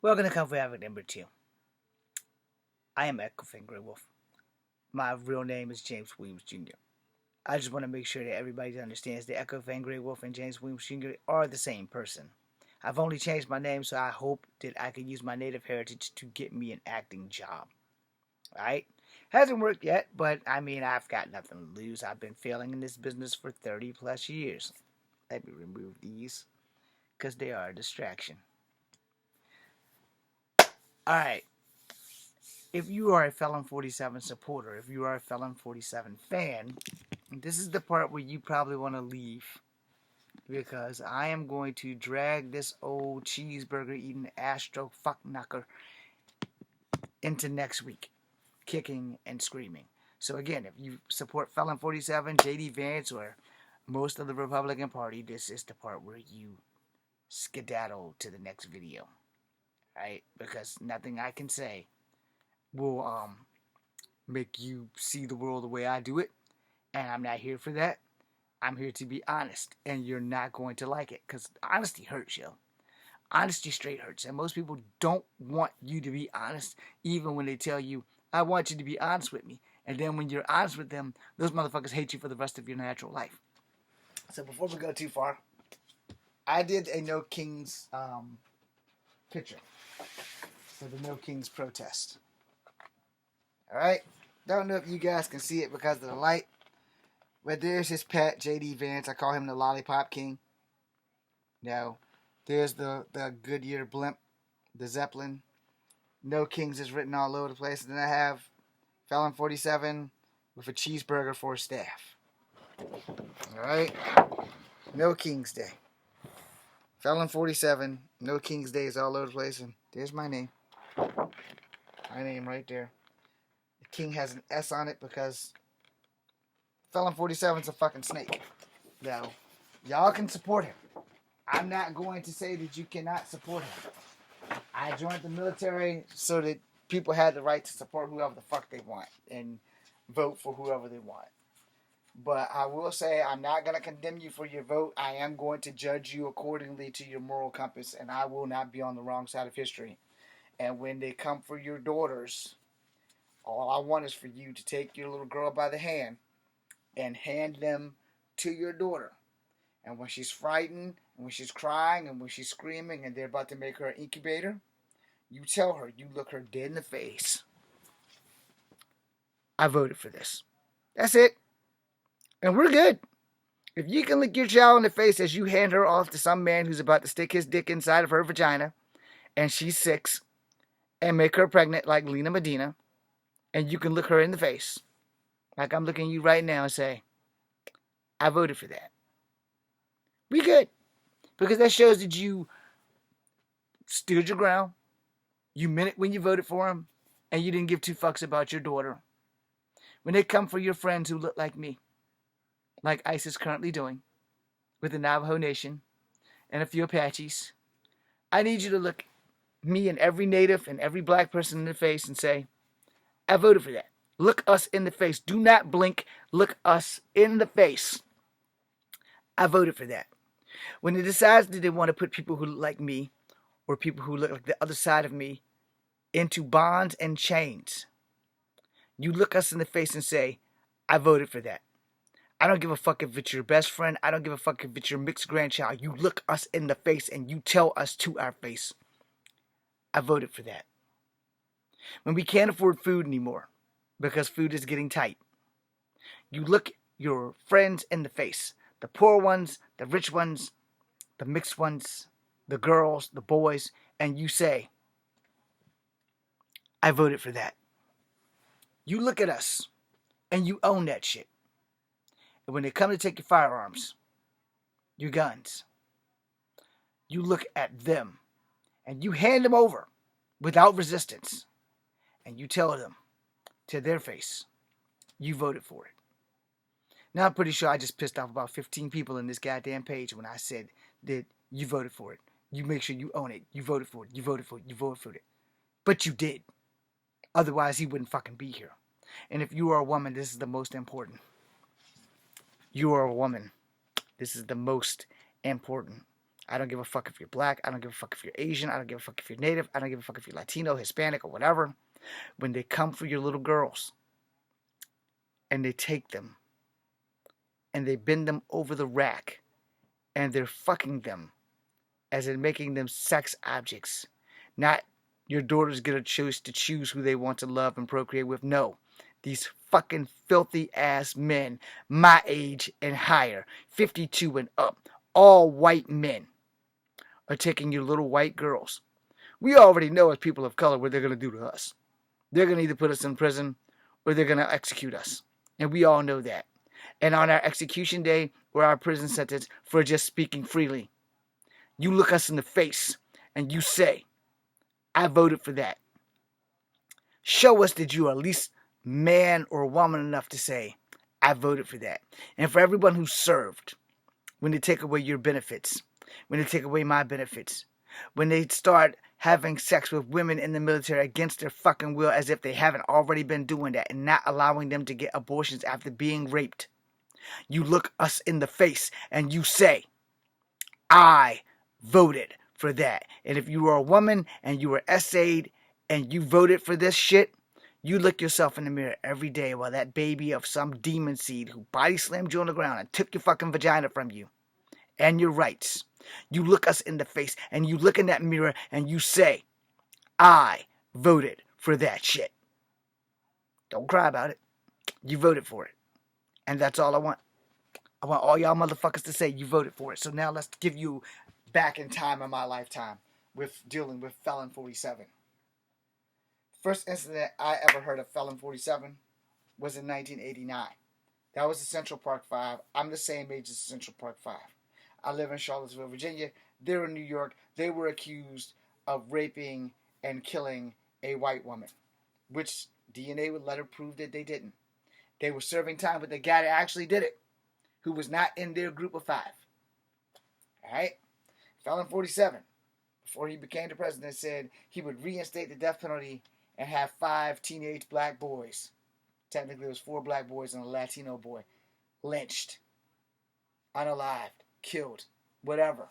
Welcome to Comfort Havoc number 2. I am Echo Finger Wolf. My real name is James Williams Jr. I just want to make sure that everybody understands that Echo Finger Wolf and James Williams Jr. are the same person. I've only changed my name so I hope that I can use my native heritage to get me an acting job. Alright? Hasn't worked yet, but I mean, I've got nothing to lose. I've been failing in this business for 30 plus years. Let me remove these because they are a distraction. Alright. If you are a Felon 47 supporter, if you are a Felon 47 fan, this is the part where you probably want to leave because I am going to drag this old cheeseburger eating astro fuck knocker into next week, kicking and screaming. So again, if you support Felon 47, JD Vance, or most of the Republican Party, this is the part where you skedaddle to the next video, right? Because nothing I can say will make you see the world the way I do it, and I'm not here for that. I'm here to be honest, and you're not going to like it, because honesty hurts, yo. Honesty straight hurts, and most people don't want you to be honest, even when they tell you, I want you to be honest with me. And then when you're honest with them, those motherfuckers hate you for the rest of your natural life. So before we go too far, I did a No Kings picture for the No Kings protest. Alright? Don't know if you guys can see it because of the light. But there's his pet, JD Vance. I call him the Lollipop King. No. There's the Goodyear blimp, the Zeppelin. No Kings is written all over the place. And then I have Felon 47 with a cheeseburger for staff. Alright? No Kings Day. Felon 47, No Kings Day is all over the place. And there's my name. My name right there. The King has an S on it because Felon 47's a fucking snake. Now, y'all can support him. I'm not going to say that you cannot support him. I joined the military so that people had the right to support whoever the fuck they want and vote for whoever they want. But I will say I'm not going to condemn you for your vote. I am going to judge you accordingly to your moral compass, and I will not be on the wrong side of history. And when they come for your daughters, all I want is for you to take your little girl by the hand and hand them to your daughter. And when she's frightened, and when she's crying, and when she's screaming, and they're about to make her an incubator, you tell her, you look her dead in the face, I voted for this. That's it. And we're good. If you can look your child in the face as you hand her off to some man who's about to stick his dick inside of her vagina, and she's 6, and make her pregnant like Lena Medina, and you can look her in the face, like I'm looking at you right now, and say, I voted for that. We good. Because that shows that you stood your ground, you meant it when you voted for him, and you didn't give 2 fucks about your daughter. When they come for your friends who look like me, like ICE is currently doing, with the Navajo Nation and a few Apaches, I need you to look me and every Native and every black person in the face and say, I voted for that. Look us in the face. Do not blink. Look us in the face. I voted for that. When they decide that they want to put people who look like me or people who look like the other side of me into bonds and chains, you look us in the face and say, I voted for that. I don't give a fuck if it's your best friend. I don't give a fuck if it's your mixed grandchild. You look us in the face and you tell us to our face, I voted for that. When we can't afford food anymore because food is getting tight, you look your friends in the face. The poor ones, the rich ones, the mixed ones, the girls, the boys, and you say, I voted for that. You look at us and you own that shit. And when they come to take your firearms, your guns, you look at them and you hand them over without resistance. And you tell them to their face, you voted for it. Now I'm pretty sure I just pissed off about 15 people in this goddamn page when I said that you voted for it. You make sure you own it. You voted for it. You voted for it. You voted for it. But you did. Otherwise, he wouldn't fucking be here. And if you are a woman, this is the most important. You are a woman. This is the most important. I don't give a fuck if you're black. I don't give a fuck if you're Asian. I don't give a fuck if you're Native. I don't give a fuck if you're Latino, Hispanic, or whatever. When they come for your little girls and they take them and they bend them over the rack and they're fucking them as in making them sex objects. Not your daughters get a choice to choose who they want to love and procreate with. No. These fucking filthy ass men, my age and higher, 52 and up, all white men, are taking your little white girls. We already know as people of color what they're going to do to us. They're going to either put us in prison or they're going to execute us. And we all know that. And on our execution day or our prison sentence for just speaking freely, you look us in the face and you say, I voted for that. Show us that you are at least man or woman enough to say, I voted for that. And for everyone who served, when they take away your benefits, when they take away my benefits, when they start having sex with women in the military against their fucking will as if they haven't already been doing that and not allowing them to get abortions after being raped, you look us in the face and you say, I voted for that. And if you were a woman and you were essayed and you voted for this shit, you look yourself in the mirror every day while that baby of some demon seed who body slammed you on the ground and took your fucking vagina from you and your rights. You look us in the face and you look in that mirror and you say, I voted for that shit. Don't cry about it. You voted for it. And that's all I want. I want all y'all motherfuckers to say you voted for it. So now let's give you back in time in my lifetime with dealing with Felon 47. First incident I ever heard of Felon 47 was in 1989. That was the Central Park 5. I'm the same age as Central Park 5. I live in Charlottesville, Virginia. They're in New York. They were accused of raping and killing a white woman, which DNA would later prove that they didn't. They were serving time with the guy that actually did it, who was not in their group of 5. Alright? Felon 47, before he became the president, said he would reinstate the death penalty and have 5 teenage black boys, technically it was 4 black boys and a Latino boy, lynched, unalived, killed, whatever.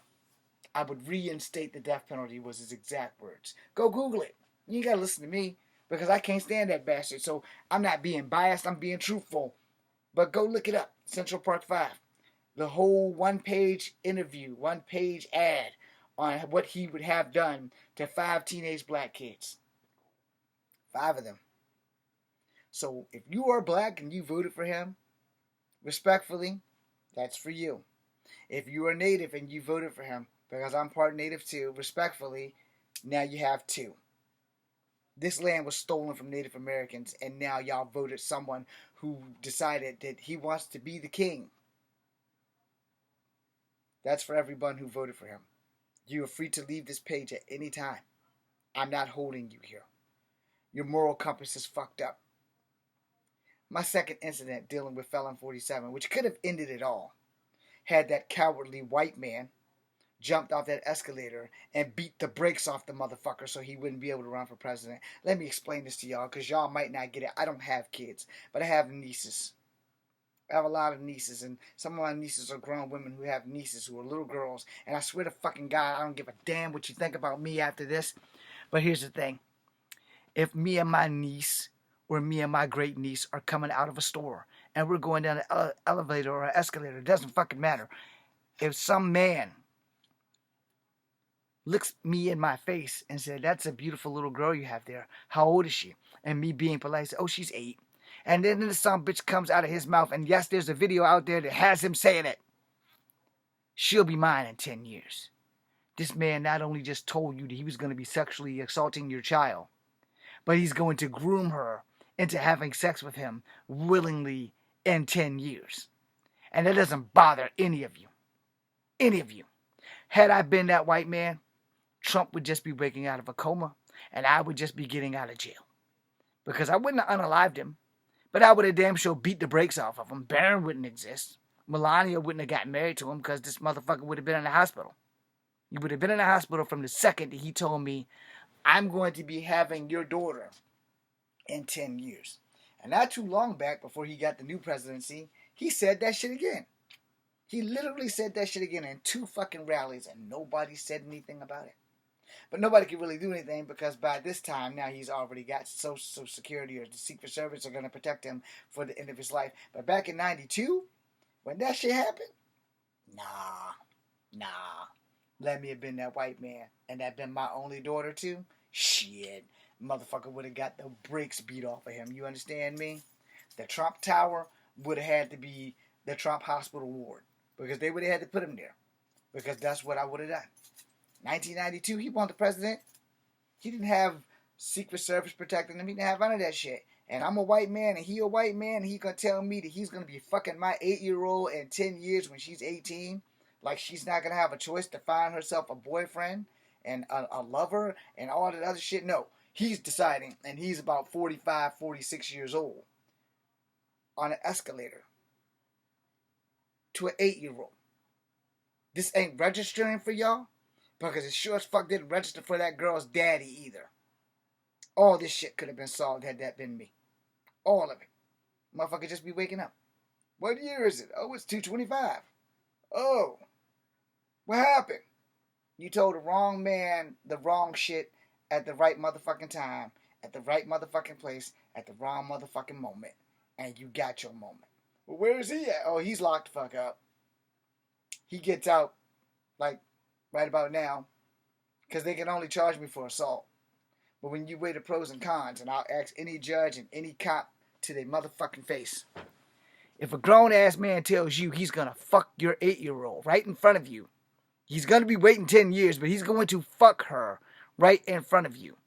I would reinstate the death penalty was his exact words. Go Google it. You ain't gotta listen to me because I can't stand that bastard. So I'm not being biased, I'm being truthful. But go look it up. Central Park 5. The whole 1-page interview, 1-page ad on what he would have done to 5 teenage black kids. 5 of them. So if you are black and you voted for him, respectfully, that's for you. If you are Native and you voted for him, because I'm part Native too, respectfully, now you have 2. This land was stolen from Native Americans, and now y'all voted someone who decided that he wants to be the king. That's for everyone who voted for him. You are free to leave this page at any time. I'm not holding you here. Your moral compass is fucked up. My second incident dealing with Felon 47, which could have ended it all, had that cowardly white man jumped off that escalator and beat the brakes off the motherfucker so he wouldn't be able to run for president. Let me explain this to y'all because y'all might not get it. I don't have kids, but I have nieces. I have a lot of nieces, and some of my nieces are grown women who have nieces who are little girls, and I swear to fucking God, I don't give a damn what you think about me after this, but here's the thing. If me and my niece or me and my great niece are coming out of a store and we're going down an elevator or an escalator, it doesn't fucking matter. If some man looks me in my face and said, that's a beautiful little girl you have there. How old is she? And me being polite, say, oh, she's 8. And then this some bitch comes out of his mouth, and yes, there's a video out there that has him saying it. She'll be mine in 10 years. This man not only just told you that he was going to be sexually assaulting your child, but he's going to groom her into having sex with him willingly in 10 years. And that doesn't bother any of you. Any of you. Had I been that white man, Trump would just be waking out of a coma, and I would just be getting out of jail. Because I wouldn't have unalived him, but I would have damn sure beat the brakes off of him. Barron wouldn't exist. Melania wouldn't have gotten married to him because this motherfucker would have been in the hospital. He would have been in the hospital from the second that he told me, I'm going to be having your daughter in 10 years. And not too long back, before he got the new presidency, he said that shit again. He literally said that shit again in 2 fucking rallies, and nobody said anything about it. But nobody could really do anything because by this time now he's already got Social Security or the Secret Service are going to protect him for the end of his life. But back in '92, when that shit happened, nah. Let me have been that white man, and that been my only daughter too. Shit, motherfucker would have got the brakes beat off of him. You understand me? The Trump Tower would have had to be the Trump Hospital ward because they would have had to put him there because that's what I would have done. 1992, he wasn't the president. He didn't have Secret Service protecting him. He didn't have none of that shit. And I'm a white man, and he a white man, and he gonna tell me that he's gonna be fucking my 8-year-old in 10 years when she's 18. Like she's not gonna have a choice to find herself a boyfriend and a lover and all that other shit. No, he's deciding, and he's about 45, 46 years old on an escalator to an 8-year-old. This ain't registering for y'all because it sure as fuck didn't register for that girl's daddy either. All this shit could have been solved had that been me. All of it. Motherfucker just be waking up. What year is it? Oh, it's 225. Oh, what happened? You told the wrong man the wrong shit at the right motherfucking time, at the right motherfucking place, at the wrong motherfucking moment. And you got your moment. Well, where is he at? Oh, he's locked the fuck up. He gets out, like, right about now, because they can only charge me for assault. But when you weigh the pros and cons, and I'll ask any judge and any cop to their motherfucking face, if a grown-ass man tells you he's gonna fuck your 8-year-old right in front of you, he's gonna be waiting 10 years, but he's going to fuck her right in front of you.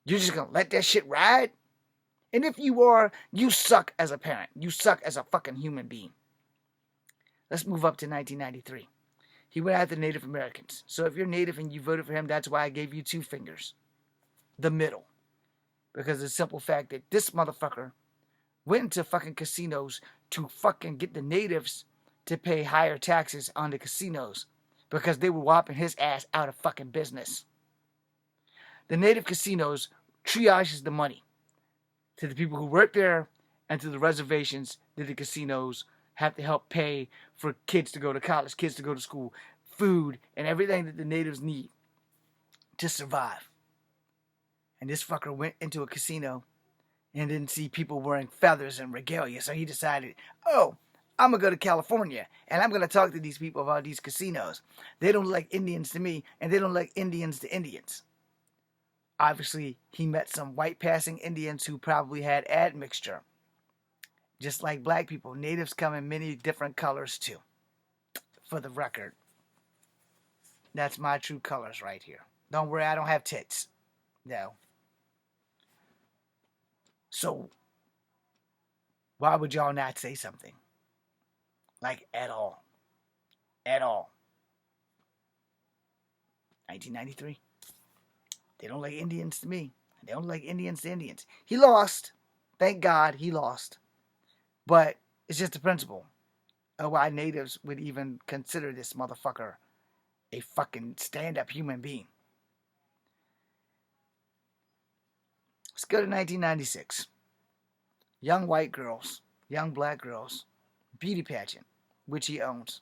You're just gonna let that shit ride? And if you are, you suck as a parent. You suck as a fucking human being. Let's move up to 1993. He went after Native Americans. So if you're Native and you voted for him, that's why I gave you 2 fingers. The middle. Because of the simple fact that this motherfucker went into fucking casinos to fucking get the natives to pay higher taxes on the casinos because they were whopping his ass out of fucking business. The native casinos triages the money to the people who work there and to the reservations that the casinos have to help pay for kids to go to college, kids to go to school, food, and everything that the natives need to survive. And this fucker went into a casino and didn't see people wearing feathers and regalia, so he decided, oh, I'm going to go to California, and I'm going to talk to these people about these casinos. They don't look like Indians to me, and they don't look like Indians to Indians. Obviously, he met some white-passing Indians who probably had admixture. Just like black people, natives come in many different colors, too. For the record. That's my true colors right here. Don't worry, I don't have tits. No. So, why would y'all not say something? Like, at all. At all. 1993. They don't like Indians to me. They don't like Indians to Indians. He lost. Thank God he lost. But it's just the principle of why natives would even consider this motherfucker a fucking stand-up human being. Let's go to 1996. Young white girls, young black girls, beauty pageant, which he owns.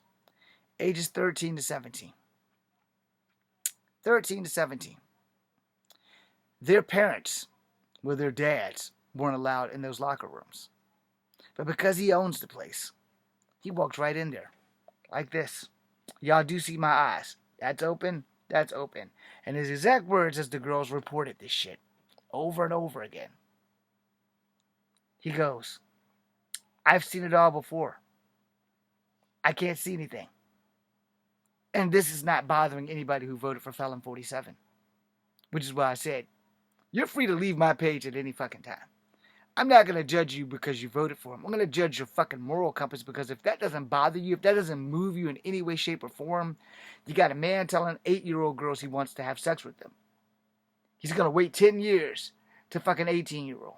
Ages 13 to 17. 13 to 17. Their parents, with their dads, weren't allowed in those locker rooms. But because he owns the place, he walked right in there. Like this. Y'all do see my eyes. That's open. That's open. And his exact words as the girls reported this shit. Over and over again. He goes, I've seen it all before. I can't see anything. And this is not bothering anybody who voted for Felon 47. Which is why I said, you're free to leave my page at any fucking time. I'm not going to judge you because you voted for him. I'm going to judge your fucking moral compass because if that doesn't bother you, if that doesn't move you in any way, shape, or form, you got a man telling 8-year-old girls he wants to have sex with them. He's going to wait 10 years to fuck an 18-year-old.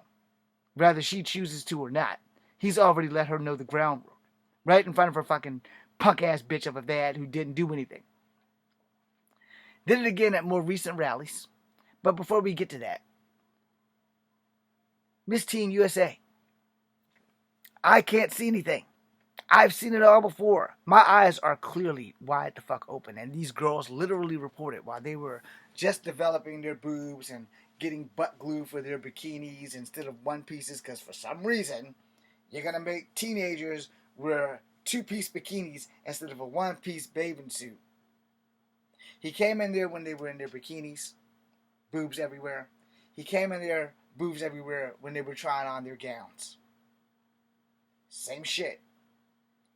Whether she chooses to or not. He's already let her know the groundwork. Right in front of her fucking punk-ass bitch of a dad who didn't do anything. Did it again at more recent rallies. But before we get to that, Miss Teen USA. I can't see anything. I've seen it all before. My eyes are clearly wide the fuck open, and these girls literally reported while they were just developing their boobs and getting butt glue for their bikinis instead of one pieces, because for some reason you're gonna make teenagers wear two-piece bikinis instead of a one-piece bathing suit. He came in there when they were in their bikinis, boobs everywhere. He came in there, boobs everywhere, when they were trying on their gowns. Same shit.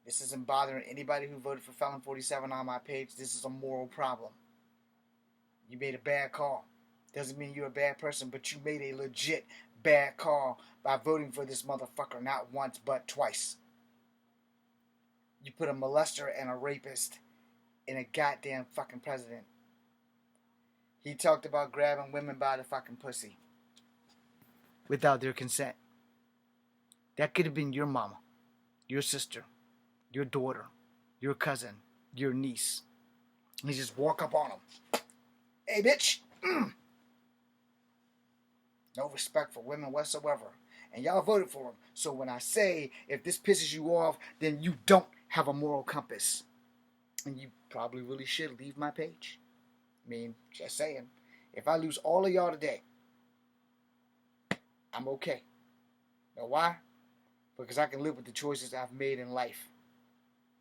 This isn't bothering anybody who voted for Felon 47 on my page. This is a moral problem. You made a bad call. Doesn't mean you're a bad person, but you made a legit bad call by voting for this motherfucker not once but twice. You put a molester and a rapist in a goddamn fucking president. He talked about grabbing women by the fucking pussy without their consent. That could have been your mama, your sister, your daughter, your cousin, your niece. And he just walk up on them. Hey, bitch. No respect for women whatsoever. And y'all voted for him. So when I say, if this pisses you off, then you don't have a moral compass. And you probably really should leave my page. I mean, just saying. If I lose all of y'all today, I'm okay. Know why? Because I can live with the choices I've made in life.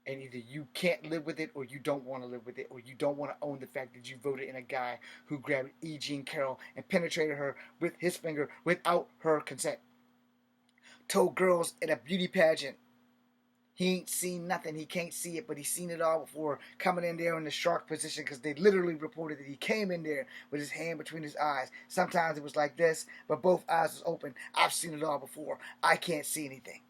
And either you can't live with it, or you don't want to live with it, or you don't want to own the fact that you voted in a guy who grabbed E. Jean Carroll and penetrated her with his finger without her consent. Told girls at a beauty pageant he ain't seen nothing, he can't see it, but he's seen it all before, coming in there in the shark position, because they literally reported that he came in there with his hand between his eyes. Sometimes it was like this, but both eyes was open. I've seen it all before. I can't see anything.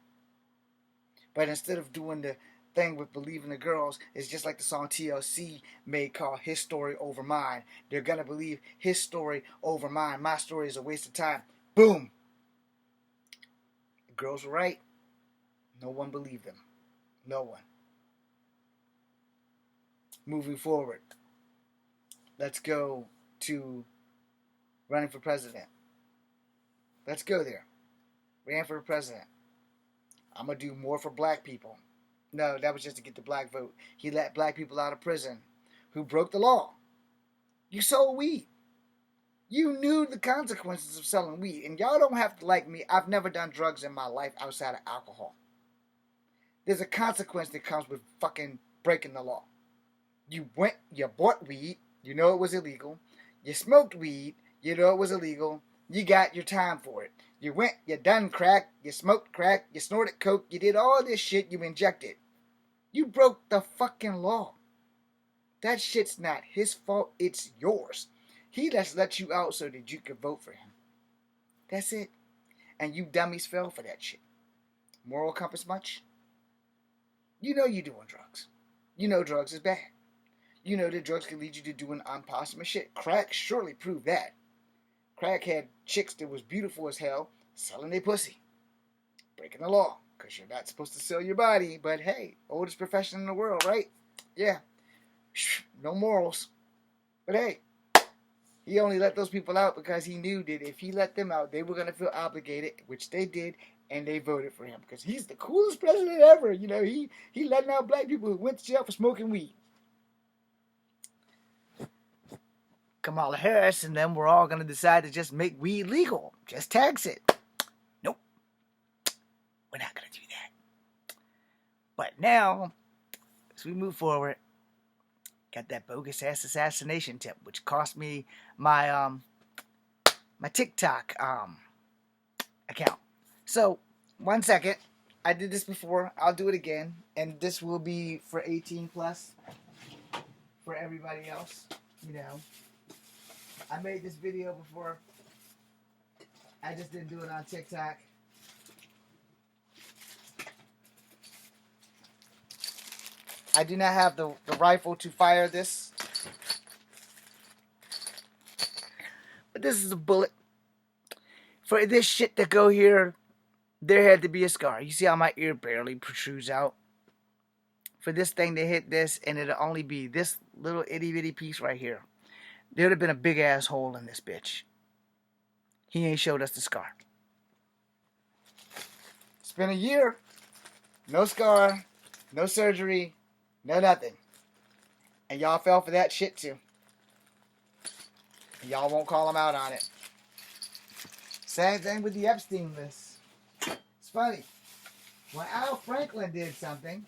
But instead of doing the thing with believing the girls, it's just like the song TLC made called His Story Over Mine. They're going to believe his story over mine. My story is a waste of time. Boom. The girls were right. No one believed them. No one. Moving forward, let's go to running for president. Let's go there. Ran for president. I'm going to do more for black people. No, that was just to get the black vote. He let black people out of prison who broke the law. You sold weed. You knew the consequences of selling weed. And y'all don't have to like me. I've never done drugs in my life outside of alcohol. There's a consequence that comes with fucking breaking the law. You bought weed, you know it was illegal. You smoked weed, you know it was illegal. You got your time for it. You went, you done crack, you smoked crack, you snorted coke, you did all this shit, you injected. You broke the fucking law. That shit's not his fault, it's yours. He just let you out so that you could vote for him. That's it. And you dummies fell for that shit. Moral compass much? You know you're doing drugs. You know drugs is bad. You know that drugs can lead you to doing impossible shit. Crack surely proved that. Crack had chicks that was beautiful as hell selling their pussy. Breaking the law. Because you're not supposed to sell your body. But hey, oldest profession in the world, right? Yeah. No morals. But hey, he only let those people out because he knew that if he let them out, they were going to feel obligated, which they did. And they voted for him because he's the coolest president ever. You know, he letting out black people who went to jail for smoking weed. Kamala Harris and them were all going to decide to just make weed legal. Just tax it. Nope. We're not going to do that. But now, as we move forward, got that bogus ass assassination tip, which cost me my my TikTok account. So, 1 second. I did this before. I'll do it again. And this will be for 18 plus. For everybody else. You know. I made this video before. I just didn't do it on TikTok. I do not have the rifle to fire this. But this is a bullet. For this shit to go here, there had to be a scar. You see how my ear barely protrudes out? For this thing to hit this, and it'll only be this little itty bitty piece right here. There would have been a big ass hole in this bitch. He ain't showed us the scar. It's been a year. No scar. No surgery. No nothing. And y'all fell for that shit too. And y'all won't call him out on it. Same thing with the Epstein list. It's funny. When Al Franklin did something,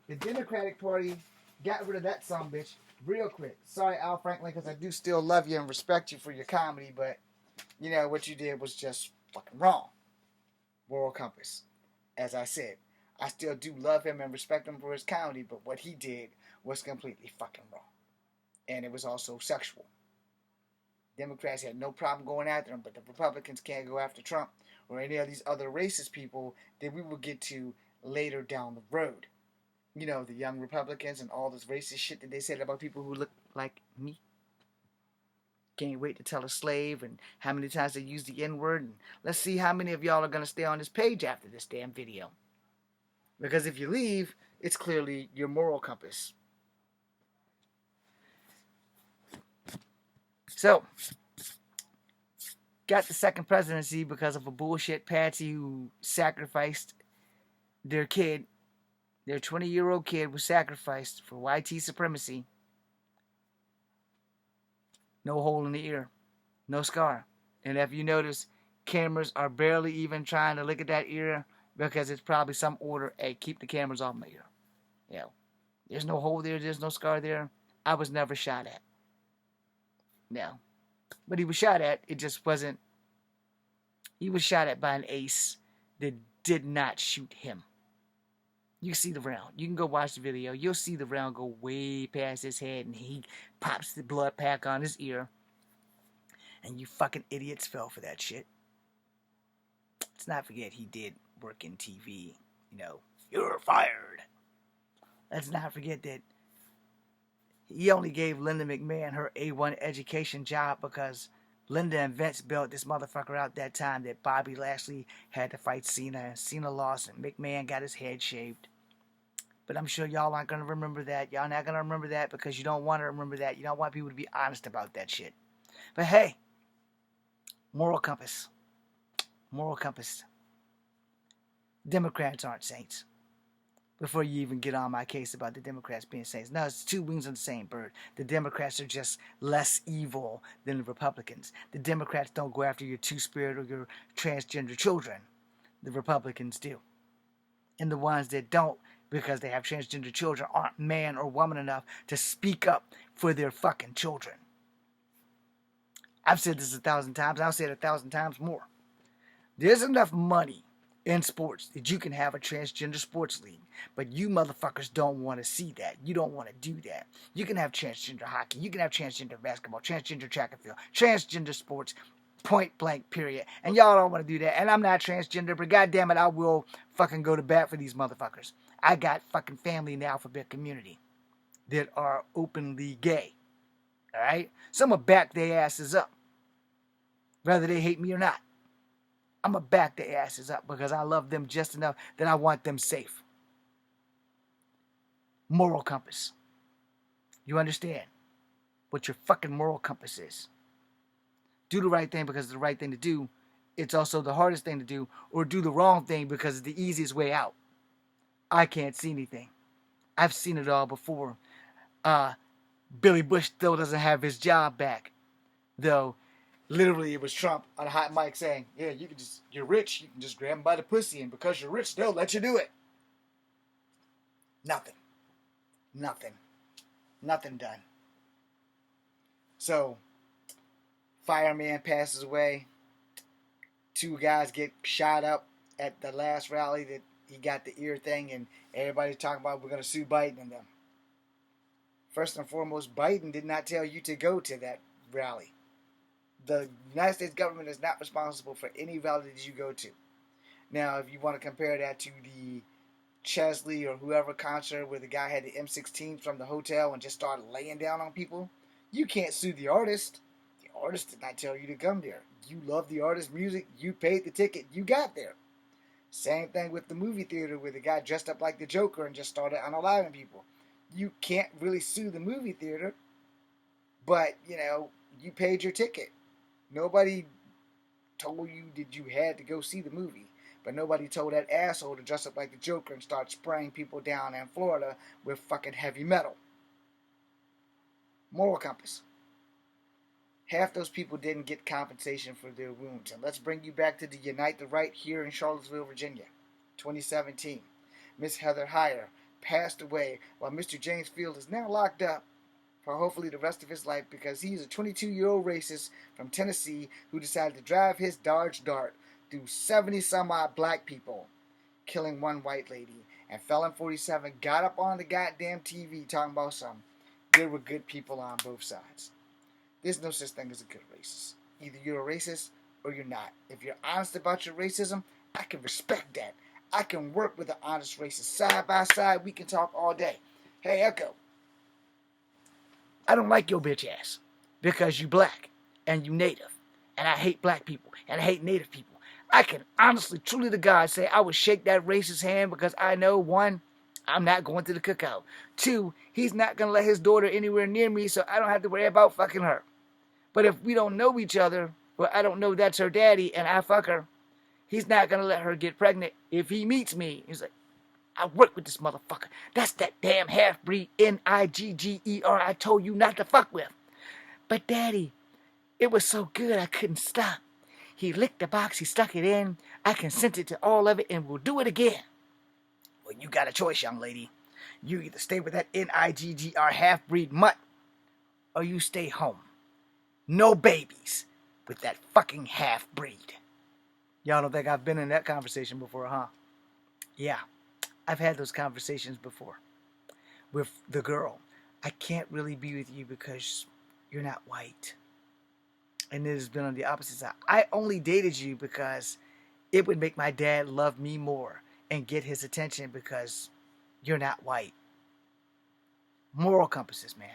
the Democratic Party got rid of that sumbitch real quick. Sorry, Al Franklin, because I do still love you and respect you for your comedy, but, you know, what you did was just fucking wrong. Moral compass. As I said, I still do love him and respect him for his comedy, but what he did was completely fucking wrong. And it was also sexual. Democrats had no problem going after him, but the Republicans can't go after Trump or any of these other racist people that we will get to later down the road. You know, the young Republicans and all this racist shit that they said about people who look like me. Can't wait to tell a slave and how many times they use the N-word. And let's see how many of y'all are going to stay on this page after this damn video. Because if you leave, it's clearly your moral compass. So, got the second presidency because of a bullshit patsy who sacrificed their kid. Their 20-year-old kid was sacrificed for YT supremacy. No hole in the ear. No scar. And if you notice, cameras are barely even trying to look at that ear because it's probably some order, hey, keep the cameras off my ear. You know, there's no hole there. There's no scar there. I was never shot at. No. But he was shot at. It just wasn't. He was shot at by an ace that did not shoot him. You see the round. You can go watch the video. You'll see the round go way past his head and he pops the blood pack on his ear. And you fucking idiots fell for that shit. Let's not forget he did work in TV. You know, you're fired. Let's not forget that he only gave Linda McMahon her A1 education job because Linda and Vince built this motherfucker out that time that Bobby Lashley had to fight Cena, and Cena lost, and McMahon got his head shaved. But I'm sure y'all aren't going to remember that. Y'all not going to remember that because you don't want to remember that. You don't want people to be honest about that shit. But hey, moral compass. Moral compass. Democrats aren't saints. Before you even get on my case about the Democrats being saints. No, it's two wings on the same bird. The Democrats are just less evil than the Republicans. The Democrats don't go after your two-spirit or your transgender children. The Republicans do. And the ones that don't, because they have transgender children, aren't man or woman enough to speak up for their fucking children. I've said this 1,000 times. I'll say it 1,000 times more. There's enough money in sports that you can have a transgender sports league, but you motherfuckers don't want to see that. You don't want to do that. You can have transgender hockey, you can have transgender basketball, transgender track and field, transgender sports, point blank period, and y'all don't want to do that. And I'm not transgender, but goddamn it, I will fucking go to bat for these motherfuckers. I got fucking family in the alphabet community that are openly gay. All right, so I'm gonna back their asses up, whether they hate me or not. I'm going to back their asses up because I love them just enough that I want them safe. Moral compass. You understand what your fucking moral compass is. Do the right thing because it's the right thing to do. It's also the hardest thing to do. Or do the wrong thing because it's the easiest way out. I can't see anything. I've seen it all before. Billy Bush still doesn't have his job back. Though, literally, it was Trump on a hot mic saying, yeah, you're rich, you can just grab them by the pussy, and because you're rich, they'll let you do it. Nothing. Nothing done. So, fireman passes away. 2 guys get shot up at the last rally that he got the ear thing, and everybody's talking about we're going to sue Biden and them. First and foremost, Biden did not tell you to go to that rally. The United States government is not responsible for any rally that you go to. Now, if you want to compare that to the Chesley or whoever concert where the guy had the M16 from the hotel and just started laying down on people, you can't sue the artist. The artist did not tell you to come there. You love the artist's music. You paid the ticket. You got there. Same thing with the movie theater where the guy dressed up like the Joker and just started unaliving people. You can't really sue the movie theater, but, you paid your ticket. Nobody told you that you had to go see the movie. But nobody told that asshole to dress up like the Joker and start spraying people down in Florida with fucking heavy metal. Moral compass. Half those people didn't get compensation for their wounds. And let's bring you back to the Unite the Right here in Charlottesville, Virginia. 2017. Miss Heather Heyer passed away while Mr. James Field is now locked up for hopefully the rest of his life because he's a 22-year-old racist from Tennessee who decided to drive his Dodge Dart through 70-some-odd black people, killing one white lady. And Felon 47 got up on the goddamn TV talking about something. There were good people on both sides. There's no such thing as a good racist. Either you're a racist or you're not. If you're honest about your racism, I can respect that. I can work with an honest racist. Side by side, we can talk all day. Hey, Echo, I don't like your bitch ass because you black and you native. And I hate black people and I hate native people. I can honestly, truly to God say I would shake that racist hand because I know, one, I'm not going to the cookout. Two, he's not going to let his daughter anywhere near me so I don't have to worry about fucking her. But if we don't know each other, well, I don't know that's her daddy and I fuck her, he's not going to let her get pregnant. If he meets me, he's like, I work with this motherfucker. That's that damn half-breed Nigger I told you not to fuck with. But daddy, it was so good I couldn't stop. He licked the box, he stuck it in. I consented to all of it and we'll do it again. Well, you got a choice, young lady. You either stay with that Nigger half-breed mutt or you stay home. No babies with that fucking half-breed. Y'all don't think I've been in that conversation before, huh? Yeah, I've had those conversations before. With the girl, I can't really be with you because you're not white. And it has been on the opposite side. I only dated you because it would make my dad love me more and get his attention because you're not white. Moral compasses, man.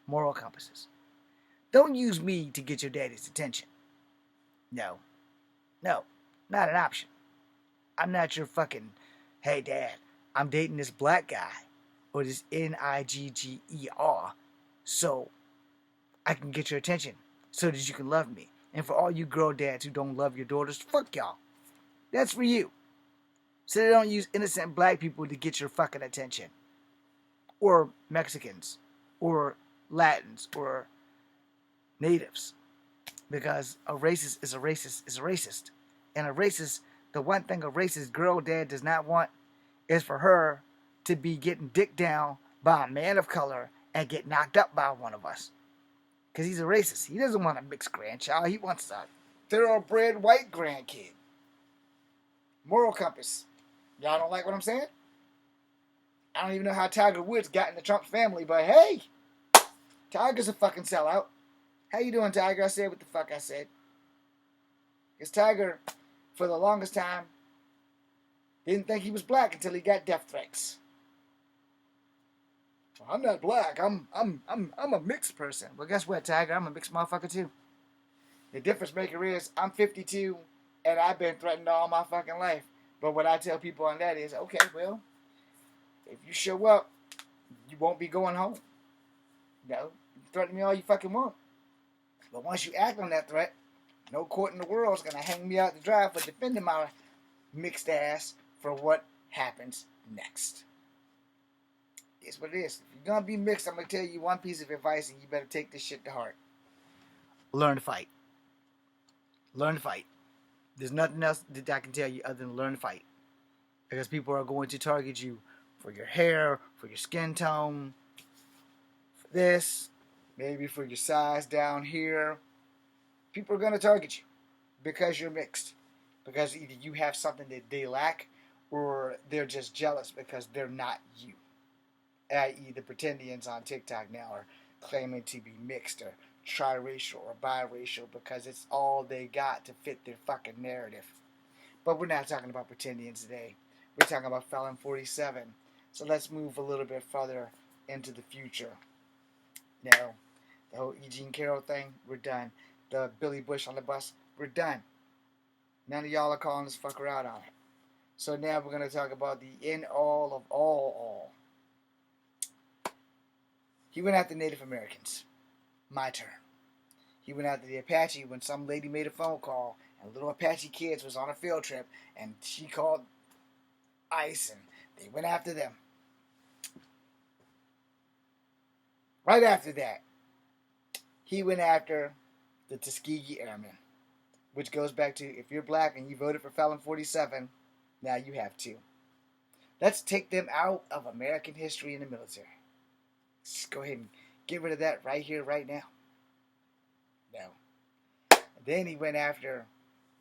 Moral compasses. Don't use me to get your daddy's attention. No. No. Not an option. I'm not your fucking, hey dad, I'm dating this black guy or this Nigger so I can get your attention so that you can love me. And for all you girl dads who don't love your daughters, fuck y'all. That's for you. So they don't use innocent black people to get your fucking attention. Or Mexicans. Or Latins. Or natives. Because a racist is a racist is a racist. And a racist, the one thing a racist girl dad does not want is for her to be getting dicked down by a man of color and get knocked up by one of us. Because he's a racist. He doesn't want a mixed grandchild. He wants a thoroughbred white grandkid. Moral compass. Y'all don't like what I'm saying? I don't even know how Tiger Woods got in the Trump family, but hey, Tiger's a fucking sellout. How you doing, Tiger? I said what the fuck I said. Because Tiger, for the longest time, didn't think he was black until he got death threats. Well, I'm not black. I'm a mixed person. Well, guess what, Tiger? I'm a mixed motherfucker too. The difference maker is I'm 52 and I've been threatened all my fucking life. But what I tell people on that is, okay, well, if you show up, you won't be going home. You know, you threaten me all you fucking want. But once you act on that threat, no court in the world is going to hang me out to dry for defending my mixed ass for what happens next. It's what it is. If you're going to be mixed, I'm going to tell you one piece of advice and you better take this shit to heart. Learn to fight. Learn to fight. There's nothing else that I can tell you other than learn to fight. Because people are going to target you for your hair, for your skin tone, for this, maybe for your size down here. People are going to target you because you're mixed. Because either you have something that they lack or they're just jealous because they're not you. I.e. the pretendians on TikTok now are claiming to be mixed or triracial or biracial because it's all they got to fit their fucking narrative. But we're not talking about pretendians today. We're talking about Felon 47. So let's move a little bit further into the future. Now, the whole E. Jean Carroll thing, we're done. The Billy Bush on the bus, we're done. None of y'all are calling this fucker out on it. So now we're going to talk about the end all of all. He went after Native Americans. My turn. He went after the Apache when some lady made a phone call And little Apache kids was on a field trip, and she called ICE, and they went after them. Right after that, he went after the Tuskegee Airmen, which goes back to, if you're black and you voted for Felon 47, now you have two. Let's take them out of American history in the military. Let's go ahead and get rid of that right here, right now. No. And then he went after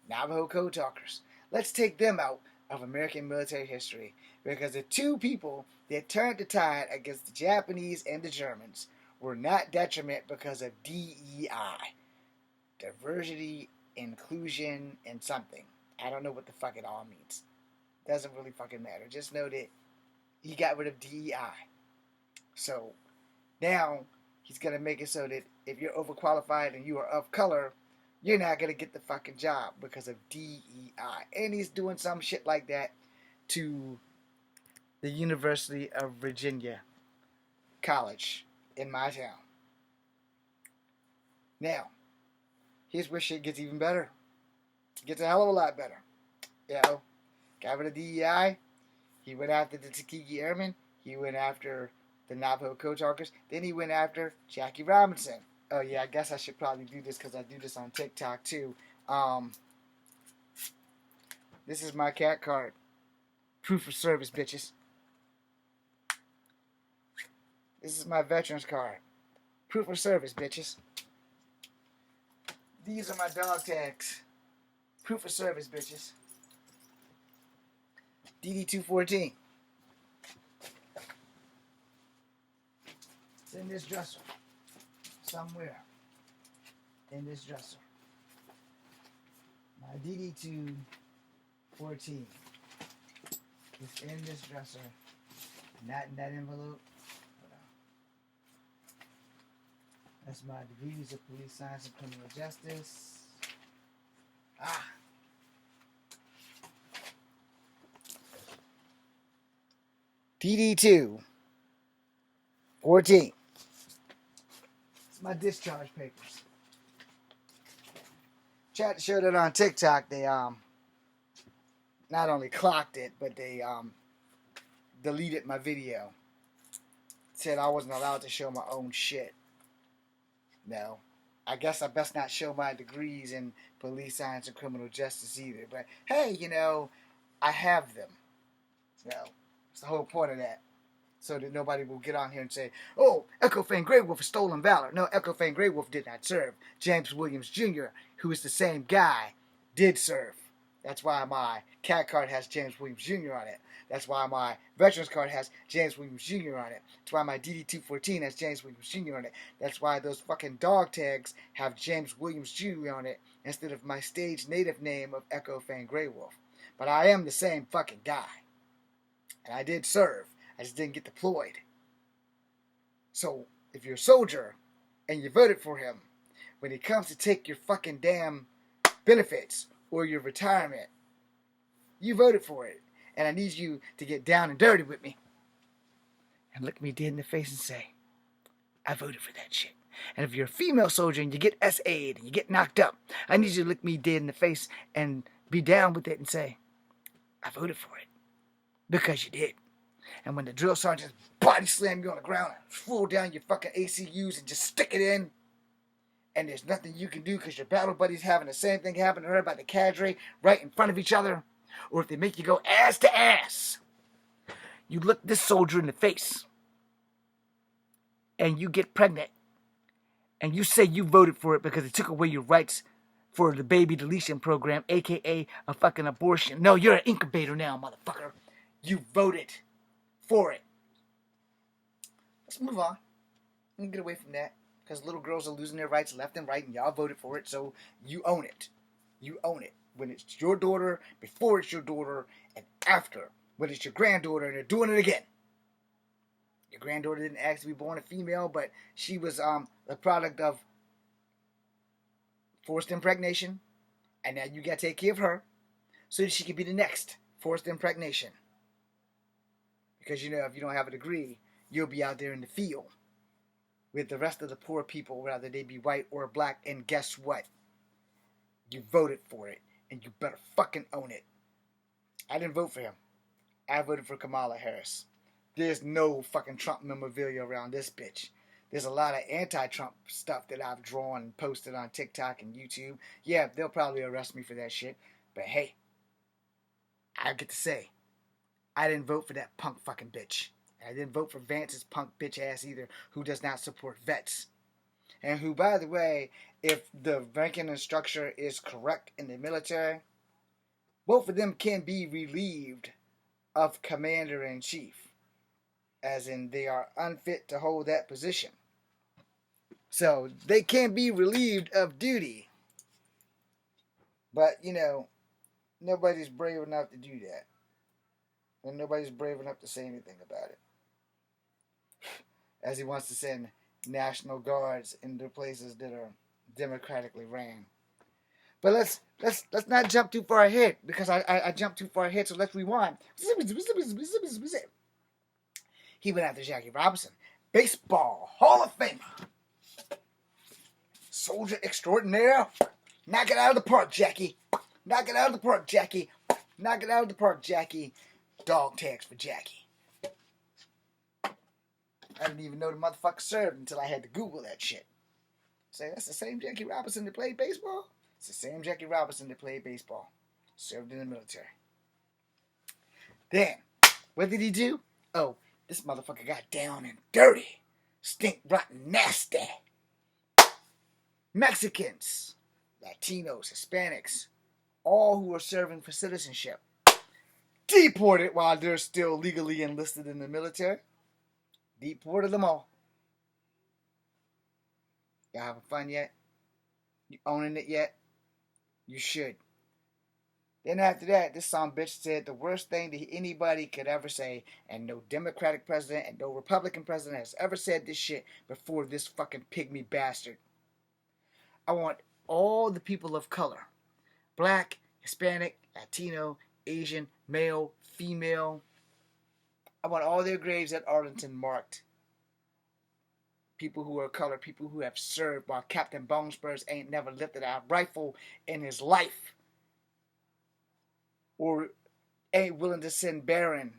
Navajo code talkers. Let's take them out of American military history, because the two people that turned the tide against the Japanese and the Germans were not detriment because of DEI. Diversity, inclusion, and something. I don't know what the fuck it all means. Doesn't really fucking matter. Just know that he got rid of DEI. So now he's going to make it so that if you're overqualified and you are of color, you're not going to get the fucking job because of DEI. And he's doing some shit like that to the University of Virginia College in my town. Now, here's where shit gets even better. It gets a hell of a lot better. You know, got rid of DEI. He went after the Tuskegee Airmen. He went after the Navajo code talkers. Then he went after Jackie Robinson. Oh yeah, I guess I should probably do this because I do this on TikTok too. This is my cat card. Proof of service, bitches. This is my veterans card. Proof of service, bitches. These are my dog tags. Proof of service, bitches. DD214. It's in this dresser. Somewhere. In this dresser. My DD214 is in this dresser. Not in that envelope. That's my degrees of police science and criminal justice. DD2 14. It's my discharge papers. Tried to show that on TikTok. They not only clocked it, but they deleted my video. Said I wasn't allowed to show my own shit. No. I guess I best not show my degrees in police science and criminal justice either. But hey, you know, I have them. So that's the whole point of that. So that nobody will get on here and say, oh, Echo Fane Grey Wolf has stolen valor. No, Echo Fane Grey Wolf did not serve. James Williams Jr., who is the same guy, did serve. That's why my cat card has James Williams Jr. on it. That's why my veterans card has James Williams Jr. on it. That's why my DD214 has James Williams Jr. on it. That's why those fucking dog tags have James Williams Jr. on it instead of my stage native name of Echo Fane Grey Wolf. But I am the same fucking guy. And I did serve. I just didn't get deployed. So, if you're a soldier and you voted for him, when it comes to take your fucking damn benefits or your retirement, you voted for it. And I need you to get down and dirty with me and look me dead in the face and say, I voted for that shit. And if you're a female soldier and you get SA'd and you get knocked up, I need you to look me dead in the face and be down with it and say, I voted for it. Because you did. And when the drill sergeant body slam you on the ground and pull down your fucking ACUs and just stick it in, and there's nothing you can do because your battle buddy's having the same thing happen to her by the cadre right in front of each other, or if they make you go ass to ass, you look this soldier in the face and you get pregnant and you say you voted for it because it took away your rights for the baby deletion program, aka a fucking abortion. No, you're an incubator now, motherfucker. You voted for it. Let's move on. Let me get away from that. Because little girls are losing their rights left and right, and y'all voted for it, so you own it. You own it. When it's your daughter, before it's your daughter, and after. When it's your granddaughter, and they're doing it again. Your granddaughter didn't ask to be born a female, but she was the product of forced impregnation, and now you got to take care of her so that she can be the next forced impregnation. Because, you know, if you don't have a degree, you'll be out there in the field with the rest of the poor people, whether they be white or black, and guess what? You voted for it. and you better fucking own it. I didn't vote for him. I voted for Kamala Harris. There's no fucking Trump memorabilia around this bitch. There's a lot of anti-Trump stuff that I've drawn and posted on TikTok and YouTube. Yeah, they'll probably arrest me for that shit. But hey, I get to say, I didn't vote for that punk fucking bitch. I didn't vote for Vance's punk bitch ass either, who does not support vets. And who, by the way, if the ranking and structure is correct in the military, both of them can be relieved of commander-in-chief, as in they are unfit to hold that position. So they can be relieved of duty. But, nobody's brave enough to do that. And nobody's brave enough to say anything about it. As he wants to send National Guards into places that are democratically ran. But let's not jump too far ahead, because I jumped too far ahead, so let's rewind. He went after Jackie Robinson, baseball Hall of Famer, soldier extraordinaire. Knock it out of the park, Jackie. Knock it out of the park, Jackie. Knock it out of the park, Jackie. Dog tags for Jackie. I didn't even know the motherfucker served until I had to Google that shit. Say, that's the same Jackie Robinson that played baseball? It's the same Jackie Robinson that played baseball. Served in the military. Then, what did he do? Oh, this motherfucker got down and dirty. Stink, rotten, nasty. Mexicans, Latinos, Hispanics, all who are serving for citizenship, deported while they're still legally enlisted in the military. Deported them all. Y'all having fun yet? You owning it yet? You should. Then after that, this son bitch said the worst thing that anybody could ever say, and no Democratic president and no Republican president has ever said this shit before this fucking pygmy bastard. I want all the people of color, black, Hispanic, Latino, Asian, male, female, I want all their graves at Arlington marked. People who are colored, people who have served, while Captain Bonespurs ain't never lifted a rifle in his life, or ain't willing to send Barron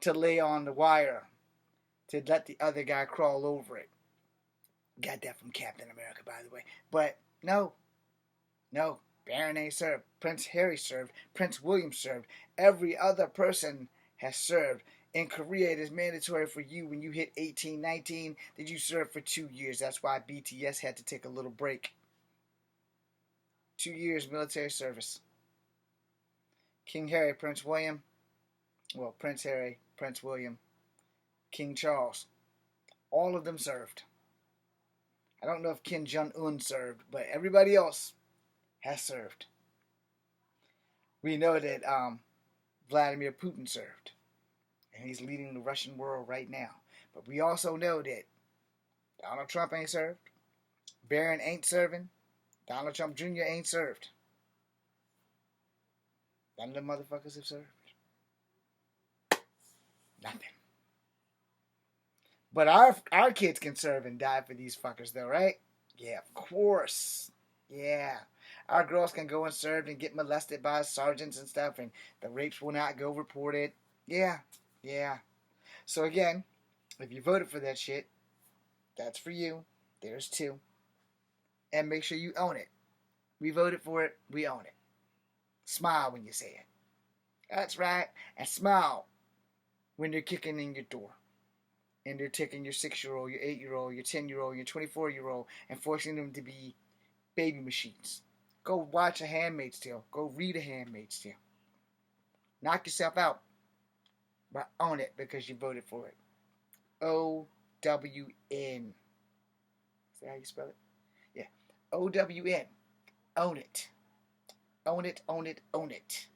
to lay on the wire to let the other guy crawl over it. Got that from Captain America, by the way. But no, Barron ain't served. Prince Harry served. Prince William served. Every other person has served. In Korea, it is mandatory for you when you hit 18, 19, that you serve for 2 years. That's why BTS had to take a little break. 2 years military service. King Harry, Prince William, Prince Harry, Prince William, King Charles, all of them served. I don't know if Kim Jong-un served, but everybody else has served. We know that Vladimir Putin served, and he's leading the Russian world right now. But we also know that Donald Trump ain't served, Barron ain't serving, Donald Trump Jr. ain't served. None of them motherfuckers have served. Nothing. But our kids can serve and die for these fuckers though, right? Yeah, of course. Yeah. Our girls can go and serve and get molested by sergeants and stuff, and the rapes will not go reported. Yeah. So again, if you voted for that shit, that's for you. There's 2. And make sure you own it. We voted for it. We own it. Smile when you say it. That's right. And smile when they're kicking in your door. And they're taking your 6-year-old, your 8-year-old, your 10-year-old, your 24-year-old, and forcing them to be baby machines. Go watch A Handmaid's Tale. Go read A Handmaid's Tale. Knock yourself out. But own it because you voted for it. O-W-N. Is that how you spell it? Yeah. O-W-N. Own it. Own it, own it, own it.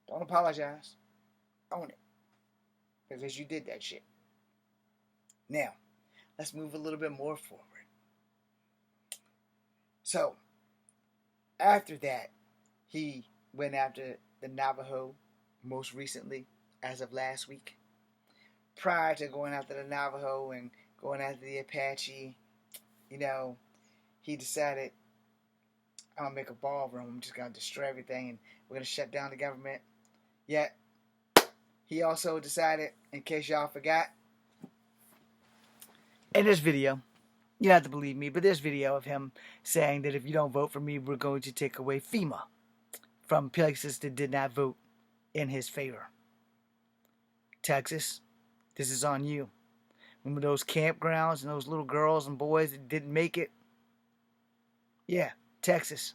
Don't apologize. Own it. Because you did that shit. Now, let's move a little bit more forward. So, after that, he went after the Navajo most recently, as of last week. Prior to going after the Navajo and going after the Apache, he decided I'm gonna make a ballroom. I'm just gonna destroy everything, and we're gonna shut down the government. Yet he also decided, in case y'all forgot, in this video, you don't have to believe me, but there's video of him saying that if you don't vote for me, we're going to take away FEMA from places that did not vote in his favor. Texas, this is on you. Remember those campgrounds and those little girls and boys that didn't make it? Yeah, Texas.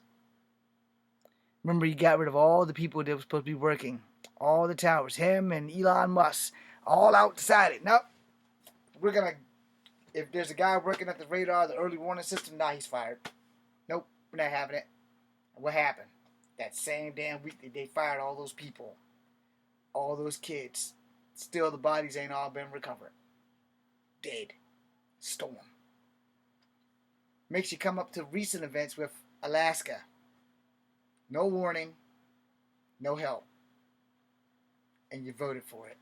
Remember, you got rid of all the people that were supposed to be working. All the towers. Him and Elon Musk. All out decided. Nope. We're going to... If there's a guy working at the radar, the early warning system, nah, he's fired. Nope. We're not having it. And what happened? That same damn week they fired all those people. All those kids. Still, the bodies ain't all been recovered. Dead. Storm. Makes you come up to recent events with Alaska. No warning, no help. And you voted for it.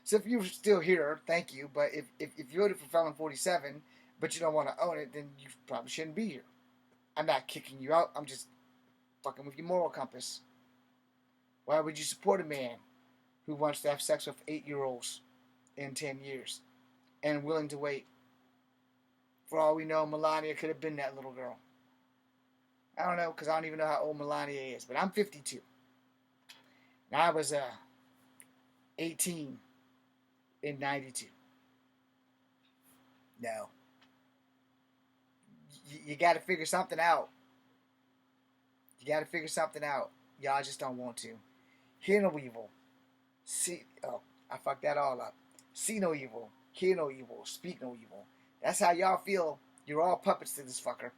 So if you're still here, thank you. But if you voted for Felon 47, but you don't want to own it, then you probably shouldn't be here. I'm not kicking you out. I'm just fucking with your moral compass. Why would you support a man who wants to have sex with 8-year-olds in 10 years and willing to wait? For all we know, Melania could have been that little girl. I don't know, because I don't even know how old Melania is. But I'm 52. And I was 18 in 92. No. You got to figure something out. You got to figure something out. Y'all just don't want to. Hear no evil. I fucked that all up. See no evil. Hear no evil. Speak no evil. That's how y'all feel. You're all puppets to this fucker.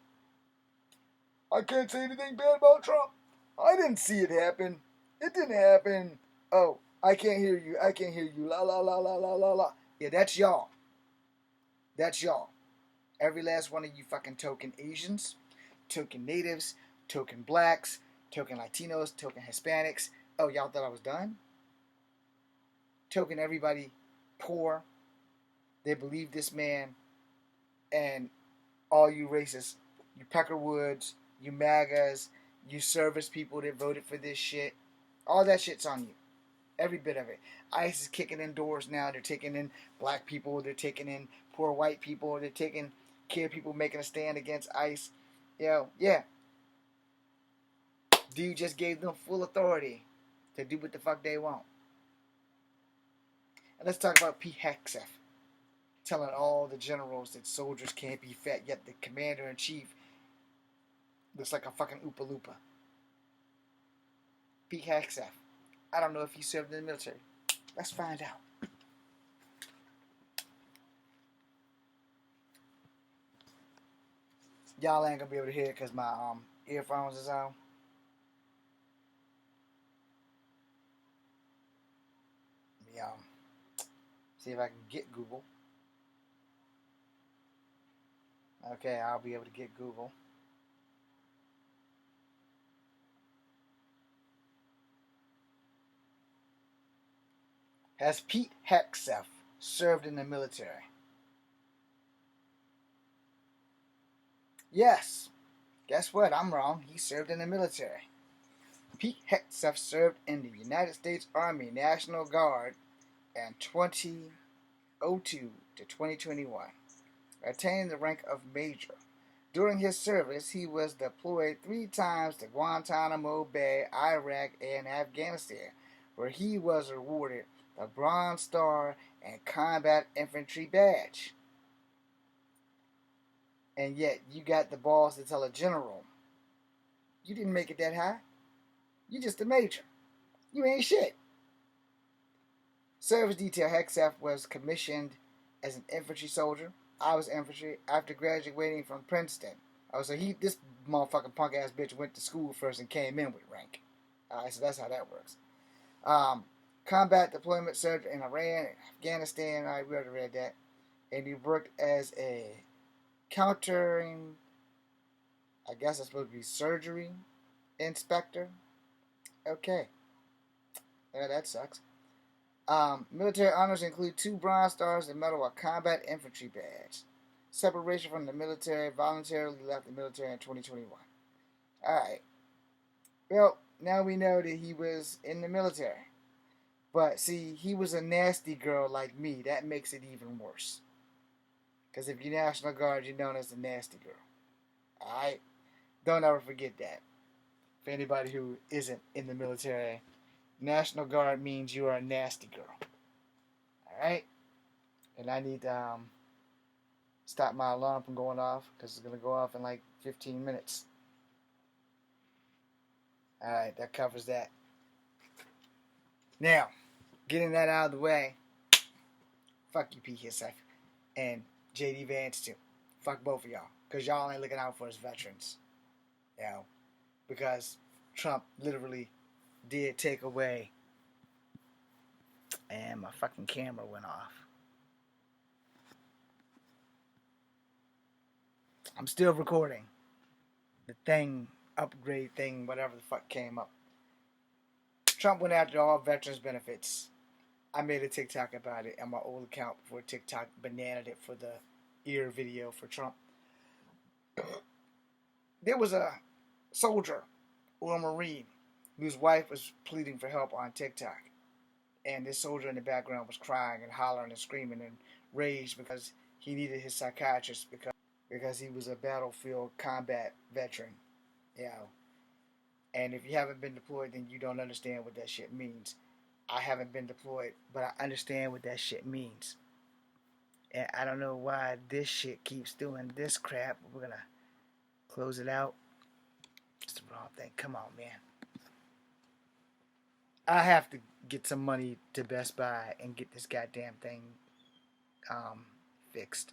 I can't say anything bad about Trump. I didn't see it happen. It didn't happen. Oh, I can't hear you. I can't hear you. La la la la la la la. Yeah, that's y'all. That's y'all. Every last one of you fucking token Asians, token natives, token blacks, token Latinos, token Hispanics. Oh, y'all thought I was done? Token everybody poor. They believe this man. And all you racists, you Peckerwoods, you MAGAs, you service people that voted for this shit, all that shit's on you. Every bit of it. ICE is kicking in doors now. They're taking in black people. They're taking in poor white people. They're taking care of people making a stand against ICE. Yeah. Dude just gave them full authority to do what the fuck they want. And let's talk about Pete Hegseth telling all the generals that soldiers can't be fat, yet the commander-in-chief looks like a fucking Oompa Loompa. Pete Hegseth. I don't know if he served in the military. Let's find out. Y'all ain't gonna be able to hear it because my earphones is on. Let me see if I can get Google. Okay, I'll be able to get Google. Has Pete Hegseth served in the military? Yes. Guess what? I'm wrong. He served in the military. Pete Hegseth served in the United States Army National Guard in 2002 to 2021, attaining the rank of major. During his service, he was deployed 3 times to Guantanamo Bay, Iraq, and Afghanistan, where he was awarded the Bronze Star and Combat Infantry Badge. And yet, you got the balls to tell a general, you didn't make it that high. You just a major. You ain't shit. Service detail. Hegseth was commissioned as an infantry soldier. I was infantry after graduating from Princeton. This motherfucking punk ass bitch went to school first and came in with rank. Alright, so that's how that works. Combat deployment served in Iran and Afghanistan. Alright, we already read that. And he worked as a countering, I guess it's supposed to be surgery inspector. Okay. Yeah, that sucks. Military honors include 2 Bronze Stars and Medal of Combat Infantry Badge. Separation from the military, voluntarily left the military in 2021. Alright. Well, now we know that he was in the military. But see, he was a nasty girl like me. That makes it even worse. Because if you're National Guard, you're known as the nasty girl. Alright? Don't ever forget that. For anybody who isn't in the military, National Guard means you are a nasty girl. Alright? And I need to stop my alarm from going off because it's going to go off in like 15 minutes. Alright, that covers that. Now, getting that out of the way, fuck you, Pete Hegseth, and J.D. Vance too. Fuck both of y'all, because y'all ain't looking out for us veterans. You know, because Trump literally did take away, and my fucking camera went off. I'm still recording. The thing, upgrade thing, whatever the fuck came up. Trump went after all veterans benefits. I made a TikTok about it on my old account before TikTok bananaed it for the ear video for Trump. There was a soldier or a Marine whose wife was pleading for help on TikTok. And this soldier in the background was crying and hollering and screaming and raged because he needed his psychiatrist because he was a battlefield combat veteran. You know. And if you haven't been deployed, then you don't understand what that shit means. I haven't been deployed, but I understand what that shit means. And I don't know why this shit keeps doing this crap. We're gonna close it out. It's the wrong thing. Come on, man. I have to get some money to Best Buy and get this goddamn thing fixed.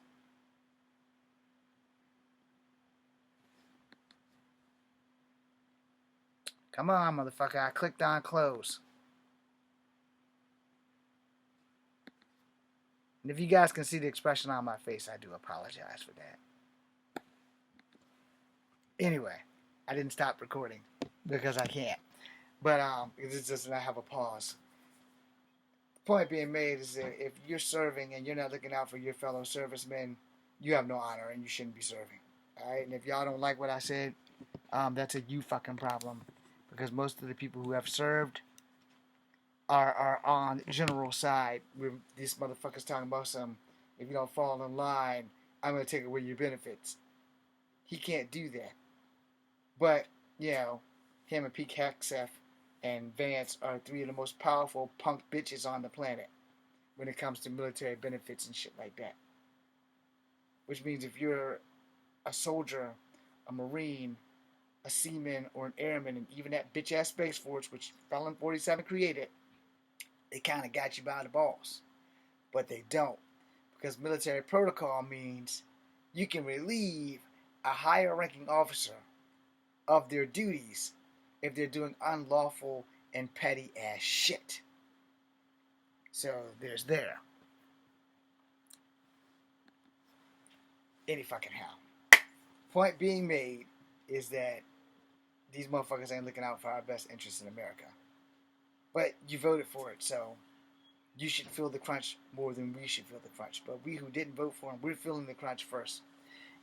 Come on, motherfucker. I clicked on close. And if you guys can see the expression on my face, I do apologize for that. Anyway, I didn't stop recording because I can't. But it's just that I have a pause. The point being made is that if you're serving and you're not looking out for your fellow servicemen, you have no honor and you shouldn't be serving. Alright? And if y'all don't like what I said, that's a you fucking problem. Because most of the people who have served are on the general side. Where these motherfuckers talking about some, if you don't fall in line, I'm going to take away your benefits. He can't do that. But, you know, him and Pete Hegseth and Vance are three of the most powerful punk bitches on the planet when it comes to military benefits and shit like that. Which means if you're a soldier, a Marine, a seaman, or an airman, and even that bitch-ass Space Force, which Felon 47 created, they kind of got you by the balls. But they don't. Because military protocol means you can relieve a higher-ranking officer of their duties if they're doing unlawful and petty-ass shit. So, there's there. Any fucking how. Point being made is that these motherfuckers ain't looking out for our best interests in America. But you voted for it, so you should feel the crunch more than we should feel the crunch. But we who didn't vote for them, we're feeling the crunch first.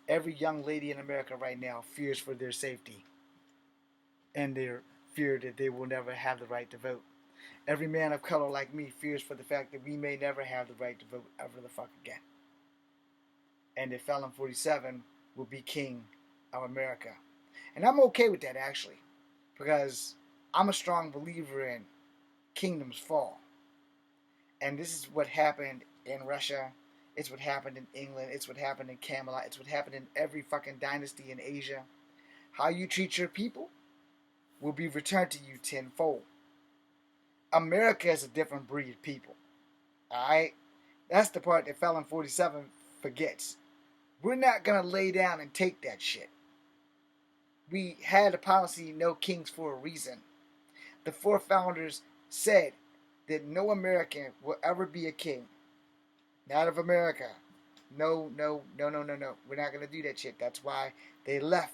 Every young lady in America right now fears for their safety. And their fear that they will never have the right to vote. Every man of color like me fears for the fact that we may never have the right to vote ever the fuck again. And that Felon 47 will be king of America. And I'm okay with that, actually. Because I'm a strong believer in kingdoms fall. And this is what happened in Russia. It's what happened in England. It's what happened in Camelot. It's what happened in every fucking dynasty in Asia. How you treat your people will be returned to you tenfold. America is a different breed of people. Alright? That's the part that Felon 47 forgets. We're not going to lay down and take that shit. We had a policy, no kings, for a reason. The four founders said that no American will ever be a king. Not of America. No. We're not going to do that shit. That's why they left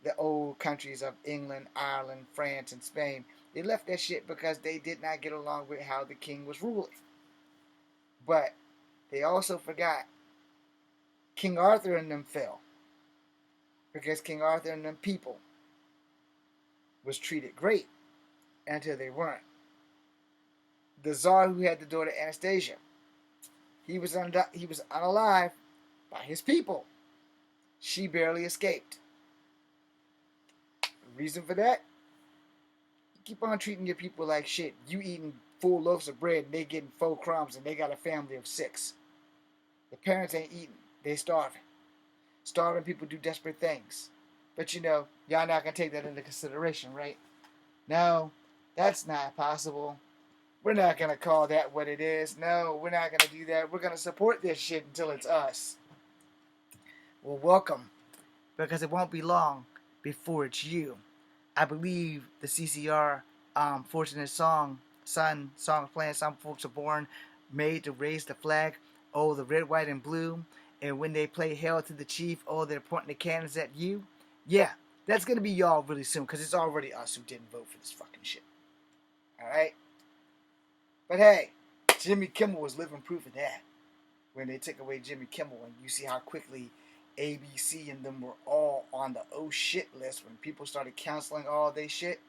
the old countries of England, Ireland, France, and Spain. They left that shit because they did not get along with how the king was ruling. But they also forgot King Arthur and them fell. Because King Arthur and them people was treated great until they weren't. The Tsar who had the daughter Anastasia, he was unalive by his people. She barely escaped. The reason for that? You keep on treating your people like shit. You eating full loaves of bread and they getting 4 crumbs and they got a family of 6. The parents ain't eating. They starving. Starving people do desperate things. But y'all not going to take that into consideration, right? No, that's not possible. We're not going to call that what it is. No, we're not going to do that. We're going to support this shit until it's us. Well, welcome. Because it won't be long before it's you. I believe the CCR Fortunate Son song playing Some Folks Are Born, made to raise the flag, oh, the red, white, and blue. And when they play Hail to the Chief, oh, they're pointing the cannons at you. Yeah, that's going to be y'all really soon, because it's already us who didn't vote for this fucking shit. Alright? But hey, Jimmy Kimmel was living proof of that. When they took away Jimmy Kimmel, and you see how quickly ABC and them were all on the oh shit list when people started canceling all they shit.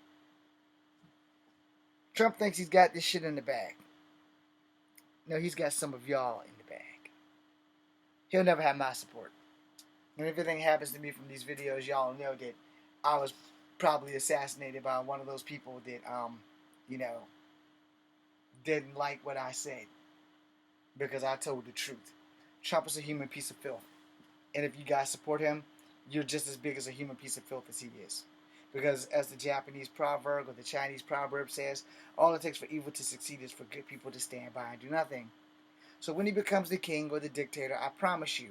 Trump thinks he's got this shit in the bag. No, he's got some of y'all in the bag. He'll never have my support. And if anything happens to me from these videos, y'all know that I was probably assassinated by one of those people that, didn't like what I said because I told the truth. Trump is a human piece of filth. And if you guys support him, you're just as big as a human piece of filth as he is. Because as the Japanese proverb or the Chinese proverb says, all it takes for evil to succeed is for good people to stand by and do nothing. So when he becomes the king or the dictator, I promise you,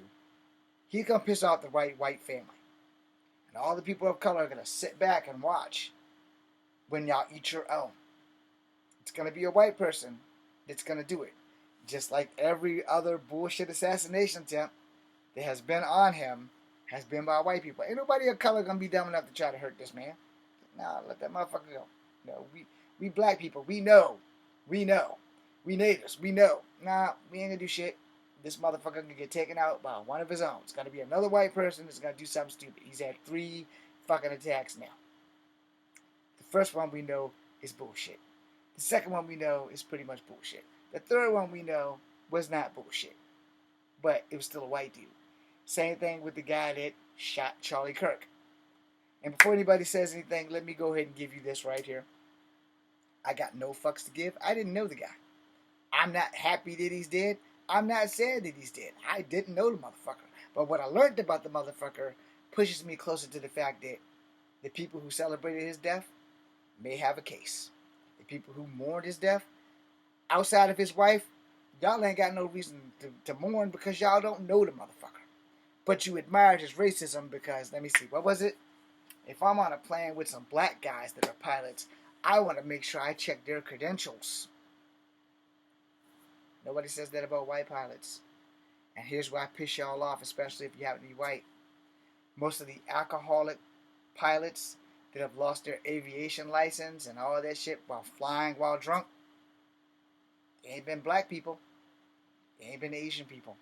he's going to piss off the right white family. And all the people of color are going to sit back and watch when y'all eat your own. It's going to be a white person that's going to do it. Just like every other bullshit assassination attempt that has been on him has been by white people. Ain't nobody of color going to be dumb enough to try to hurt this man. Nah, let that motherfucker go. No, we black people, we know. We natives, we know. Nah, we ain't going to do shit. This motherfucker can get taken out by one of his own. It's going to be another white person that's going to do something stupid. He's had 3 fucking attacks now. The first one we know is bullshit. The second one we know is pretty much bullshit. The third one we know was not bullshit. But it was still a white dude. Same thing with the guy that shot Charlie Kirk. And before anybody says anything, let me go ahead and give you this right here. I got no fucks to give. I didn't know the guy. I'm not happy that he's dead. I'm not sad that he's dead. I didn't know the motherfucker. But what I learned about the motherfucker pushes me closer to the fact that the people who celebrated his death may have a case. The people who mourned his death, outside of his wife, y'all ain't got no reason to mourn because y'all don't know the motherfucker. But you admired his racism because, let me see, what was it? If I'm on a plane with some black guys that are pilots, I want to make sure I check their credentials. Nobody says that about white pilots. And here's why I piss y'all off, especially if you happen to be white. Most of the alcoholic pilots that have lost their aviation license and all that shit while flying while drunk, they ain't been black people. They ain't been Asian people.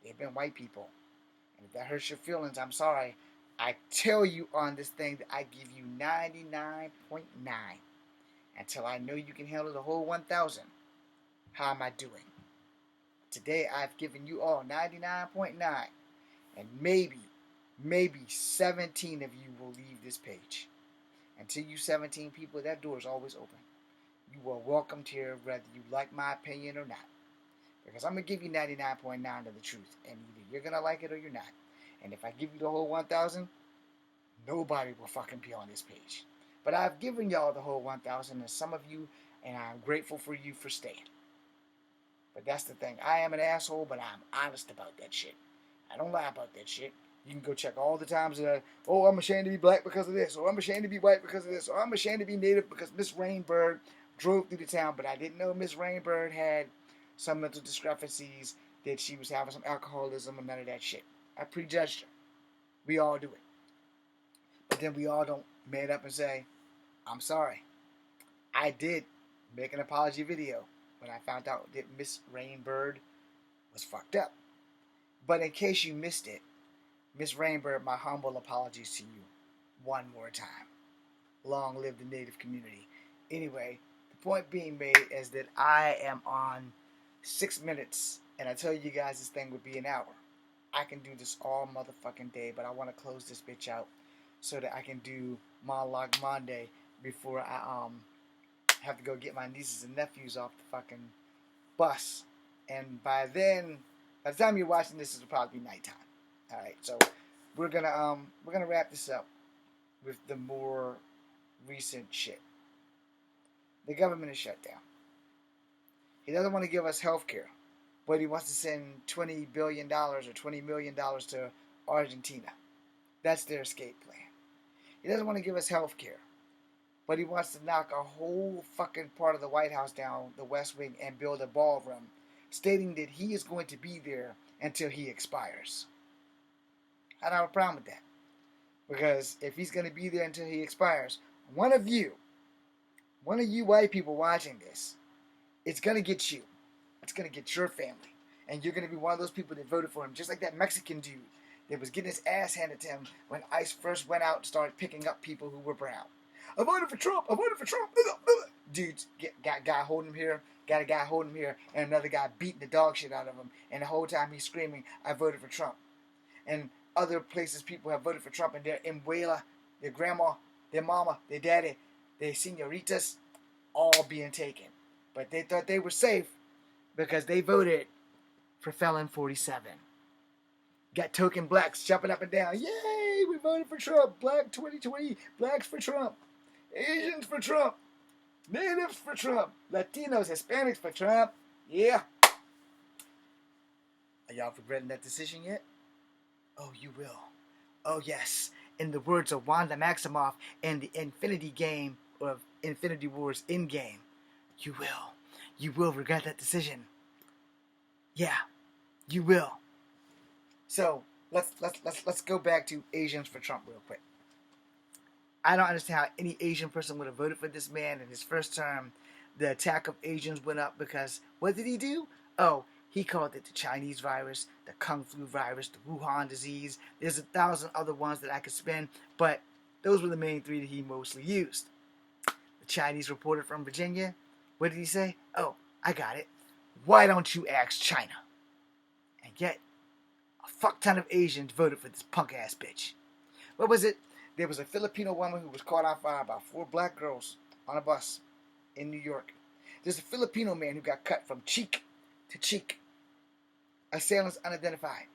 They've been white people. And if that hurts your feelings, I'm sorry. I tell you on this thing that I give you 99.9 until I know you can handle the whole 1,000. How am I doing? Today I've given you all 99.9, and maybe 17 of you will leave this page. Until you 17 people, that door is always open. You are welcomed here whether you like my opinion or not. Because I'm going to give you 99.9 of the truth, and either you're going to like it or you're not. And if I give you the whole 1,000, nobody will fucking be on this page. But I've given y'all the whole 1,000, and some of you, and I'm grateful for you for staying. But that's the thing. I am an asshole, but I'm honest about that shit. I don't lie about that shit. You can go check all the times that I'm ashamed to be black because of this, or I'm ashamed to be white because of this, or I'm ashamed to be native because Miss Rainbird drove through the town, but I didn't know Miss Rainbird had some mental discrepancies, that she was having some alcoholism and none of that shit. I prejudged her. We all do it. But then we all don't man up and say, I'm sorry. I did make an apology video when I found out that Miss Rainbird was fucked up. But in case you missed it, Miss Rainbird, my humble apologies to you one more time. Long live the Native community. Anyway, the point being made is that I am on 6 minutes, and I tell you guys this thing would be an hour. I can do this all motherfucking day, but I want to close this bitch out so that I can do Monologue Monday before I have to go get my nieces and nephews off the fucking bus. And by then, by the time you're watching this, it'll probably be nighttime. All right, so we're gonna wrap this up with the more recent shit. The government is shut down. He doesn't want to give us health care, but he wants to send $20 billion or $20 million to Argentina. That's their escape plan. He doesn't want to give us health care, but he wants to knock a whole fucking part of the White House down, the West Wing, and build a ballroom, stating that he is going to be there until he expires. I don't have a problem with that. Because if he's going to be there until he expires, one of you white people watching this, it's going to get you. It's going to get your family. And you're going to be one of those people that voted for him, just like that Mexican dude that was getting his ass handed to him when ICE first went out and started picking up people who were brown. I voted for Trump. I voted for Trump. Dudes, got a guy holding him here, and another guy beating the dog shit out of him. And the whole time he's screaming, I voted for Trump. And other places people have voted for Trump, and their abuela, their grandma, their mama, their daddy, their senoritas, all being taken. But they thought they were safe because they voted for Felon 47. Got token blacks jumping up and down. Yay, we voted for Trump. Black 2020, blacks for Trump. Asians for Trump. Natives for Trump. Latinos, Hispanics for Trump. Yeah. Are y'all regretting that decision yet? Oh, you will. Oh, yes. In the words of Wanda Maximoff in the Infinity Game of Infinity Wars Endgame, you will. You will regret that decision. Yeah, you will. So let's go back to Asians for Trump real quick. I don't understand how any Asian person would have voted for this man in his first term. The attack of Asians went up because what did he do? Oh, he called it the Chinese virus, the Kung Flu virus, the Wuhan disease. There's 1,000 other ones that I could spin, but those were the main three that he mostly used. The Chinese reporter from Virginia, what did he say? Oh, I got it. Why don't you ask China? And yet, a fuck ton of Asians voted for this punk ass bitch. What was it? There was a Filipino woman who was caught on fire by 4 black girls on a bus in New York. There's a Filipino man who got cut from cheek to cheek. Assailants unidentified.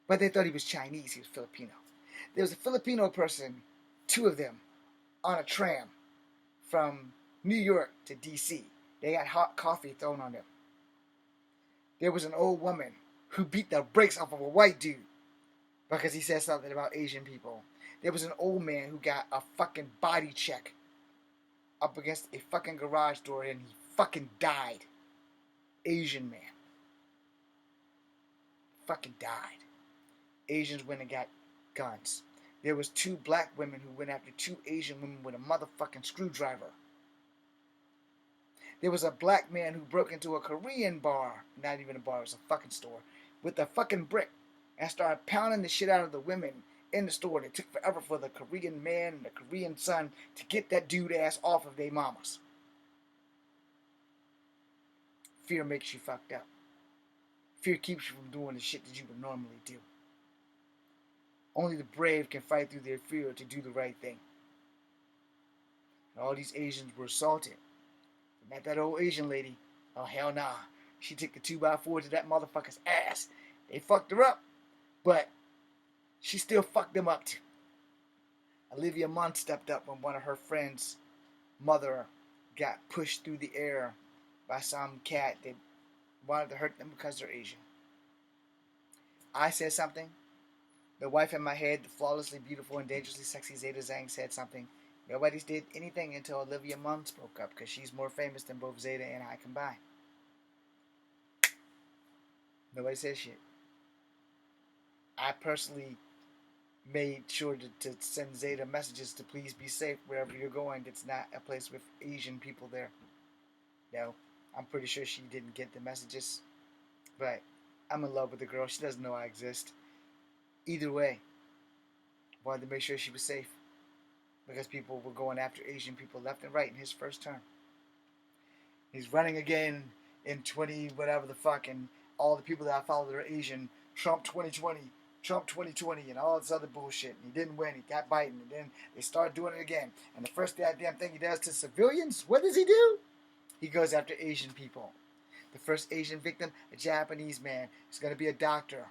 But they thought he was Chinese. He was Filipino. There was a Filipino person, 2 of them, on a tram from New York to D.C. They got hot coffee thrown on them. There was an old woman who beat the brakes off of a white dude because he said something about Asian people. There was an old man who got a fucking body check up against a fucking garage door and he fucking died. Asian man. Fucking died. Asians went and got guns. There was 2 black women who went after 2 Asian women with a motherfucking screwdriver. There was a black man who broke into a Korean bar, not even a bar, it was a fucking store, with a fucking brick and started pounding the shit out of the women in the store. It took forever for the Korean man and the Korean son to get that dude ass off of their mamas. Fear makes you fucked up. Fear keeps you from doing the shit that you would normally do. Only the brave can fight through their fear to do the right thing. And all these Asians were assaulted. Not that old Asian lady. Oh, hell nah. She took the 2x4 to that motherfucker's ass. They fucked her up. But she still fucked them up too. Olivia Munn stepped up when one of her friends' mother got pushed through the air by some cat that wanted to hurt them because they're Asian. I said something. The wife in my head, the flawlessly beautiful and dangerously sexy Zeta Zhang said something. Nobody did anything until Olivia Munn spoke up because she's more famous than both Zeta and I combined. Nobody said shit. I personally made sure to send Zeta messages to please be safe wherever you're going. It's not a place with Asian people there. No, I'm pretty sure she didn't get the messages. But I'm in love with the girl. She doesn't know I exist. Either way, wanted to make sure she was safe. because people were going after Asian people left and right in his first term. He's running again in 20 whatever the fuck, and all the people that I follow that are Asian, Trump 2020, Trump 2020, and all this other bullshit. And he didn't win. He got Biden, and then they start doing it again. And the first goddamn thing he does to civilians, what does he do? He goes after Asian people. The first Asian victim, a Japanese man. He's going to be a doctor.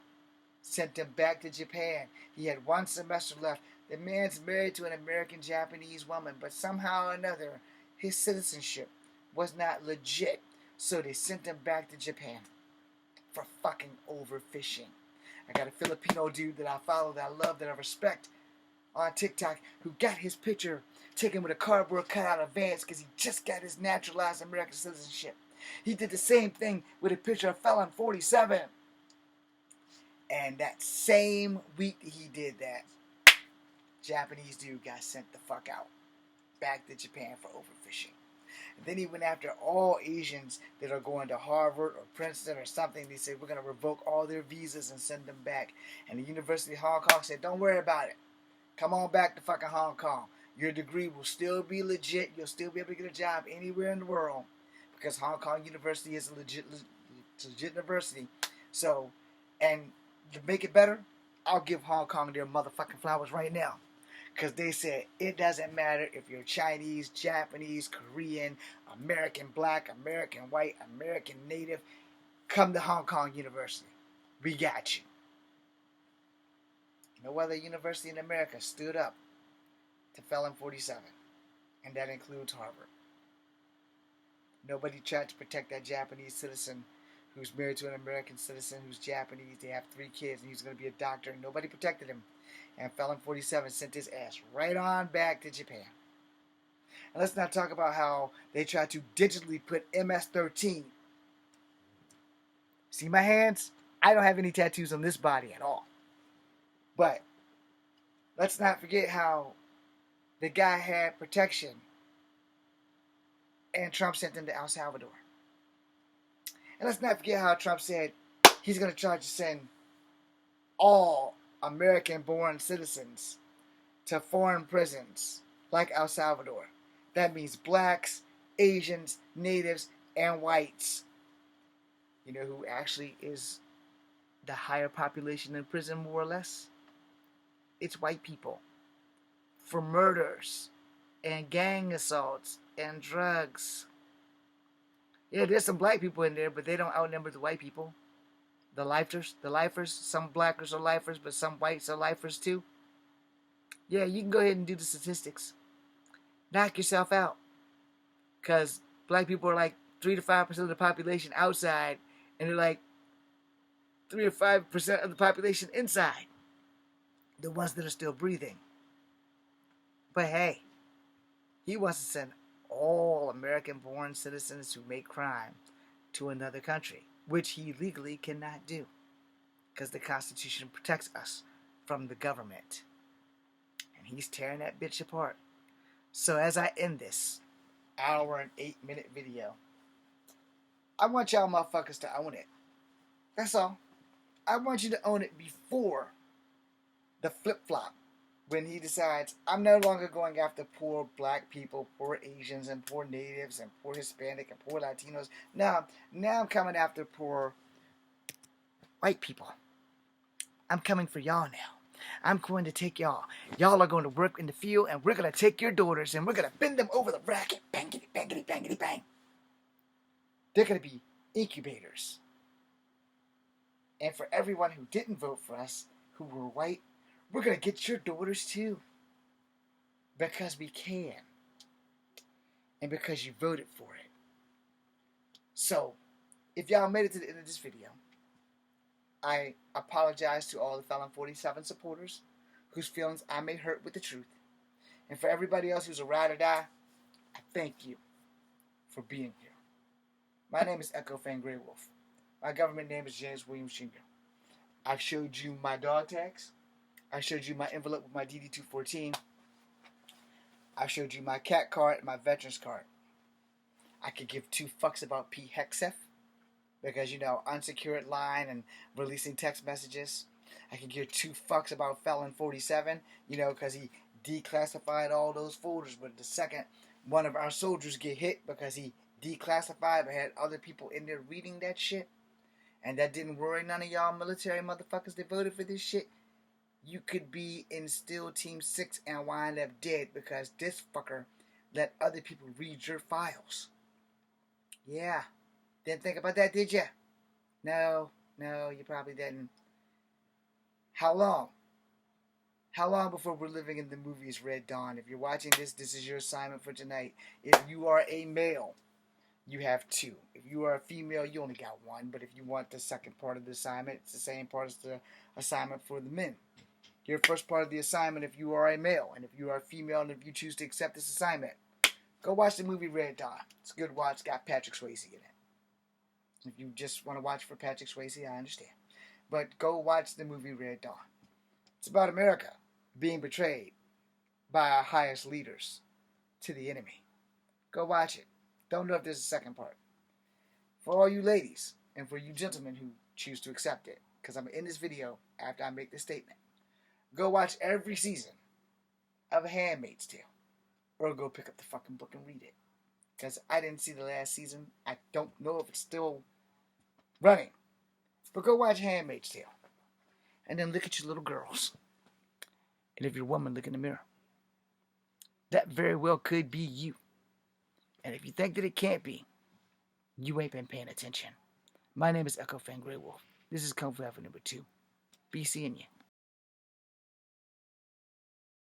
Sent him back to Japan. He had 1 semester left. The man's married to an American-Japanese woman, but somehow or another, his citizenship was not legit. So they sent him back to Japan for fucking overfishing. I got a Filipino dude that I follow, that I love, that I respect on TikTok, who got his picture taken with a cardboard cutout of Vance because he just got his naturalized American citizenship. He did the same thing with a picture of Felon 47. And that same week that he did that, Japanese dude got sent the fuck out. Back to Japan for overfishing. And then he went after all Asians that are going to Harvard or Princeton or something. They said, we're going to revoke all their visas and send them back. And the University of Hong Kong said, don't worry about it. Come on back to fucking Hong Kong. Your degree will still be legit. You'll still be able to get a job anywhere in the world. Because Hong Kong University is a legit university. So, and to make it better, I'll give Hong Kong their motherfucking flowers right now. Because they said it doesn't matter if you're Chinese, Japanese, Korean, American black, American white, American native. Come to Hong Kong University. We got you. No other university in America stood up to Felon 47. And that includes Harvard. Nobody tried to protect that Japanese citizen who's married to an American citizen who's Japanese. They have 3 kids and he's going to be a doctor. And nobody protected him. And Felon 47 sent his ass right on back to Japan. And let's not talk about how they tried to digitally put MS-13. See my hands? I don't have any tattoos on this body at all. But let's not forget how the guy had protection and Trump sent him to El Salvador. And let's not forget how Trump said he's going to try to send all American-born citizens to foreign prisons like El Salvador. That means blacks, Asians, natives, and whites. You know who actually is the higher population in prison, more or less? It's white people. For murders and gang assaults and drugs. Yeah, there's some black people in there, but they don't outnumber the white people. The lifers, some blackers are lifers, but some whites are lifers too. Yeah, you can go ahead and do the statistics. Knock yourself out. Because black people are like 3 to 5% of the population outside, and they're like 3 or 5% of the population inside. The ones that are still breathing. But hey, he wants to send all American-born citizens who make crime to another country, which he legally cannot do because the Constitution protects us from the government. And he's tearing that bitch apart. So as I end this hour and 8-minute video, I want y'all motherfuckers to own it. That's all. I want you to own it before the flip-flop. When he decides, I'm no longer going after poor black people, poor Asians, and poor natives, and poor Hispanic, and poor Latinos. Now I'm coming after poor white people. I'm coming for y'all now. I'm going to take y'all. Y'all are going to work in the field, and we're going to take your daughters, and we're going to bend them over the racket. Bangity, bangity, bangity, bang. They're going to be incubators. And for everyone who didn't vote for us, who were white, we're going to get your daughters too. Because we can. And because you voted for it. So, if y'all made it to the end of this video, I apologize to all the Felon 47 supporters whose feelings I may hurt with the truth. And for everybody else who's a ride or die, I thank you for being here. My name is Echo Fan Grey Wolf. My government name is James Williams Jr. I showed you my dog tags. I showed you my envelope with my DD-214. I showed you my cat card and my veterans card. I could give 2 fucks about P. Hexef because, you know, unsecured line and releasing text messages. I could give 2 fucks about Felon 47, you know, because he declassified all those folders. But the second one of our soldiers get hit because he declassified but had other people in there reading that shit, and that didn't worry none of y'all military motherfuckers that voted for this shit, you could be in still Team 6 and wind up dead because this fucker let other people read your files. Yeah. Didn't think about that, did ya? No, you probably didn't. How long? How long before we're living in the movies Red Dawn? If you're watching this, this is your assignment for tonight. If you are a male, you have 2. If you are a female, you only got 1. But if you want the second part of the assignment, it's the same part as the assignment for the men. Your first part of the assignment, if you are a male, and if you are a female, and if you choose to accept this assignment, go watch the movie Red Dawn. It's a good watch. It's got Patrick Swayze in it. If you just want to watch for Patrick Swayze, I understand. But go watch the movie Red Dawn. It's about America being betrayed by our highest leaders to the enemy. Go watch it. Don't know if there's a second part. For all you ladies, and for you gentlemen who choose to accept it, because I'm going to end this video after I make this statement, go watch every season of A Handmaid's Tale. Or go pick up the fucking book and read it. Because I didn't see the last season. I don't know if it's still running. But go watch Handmaid's Tale. And then look at your little girls. And if you're a woman, look in the mirror. That very well could be you. And if you think that it can't be, you ain't been paying attention. My name is Echo Fan Grey Wolf. This is Kung Fu Alpha number 2. Be seeing you.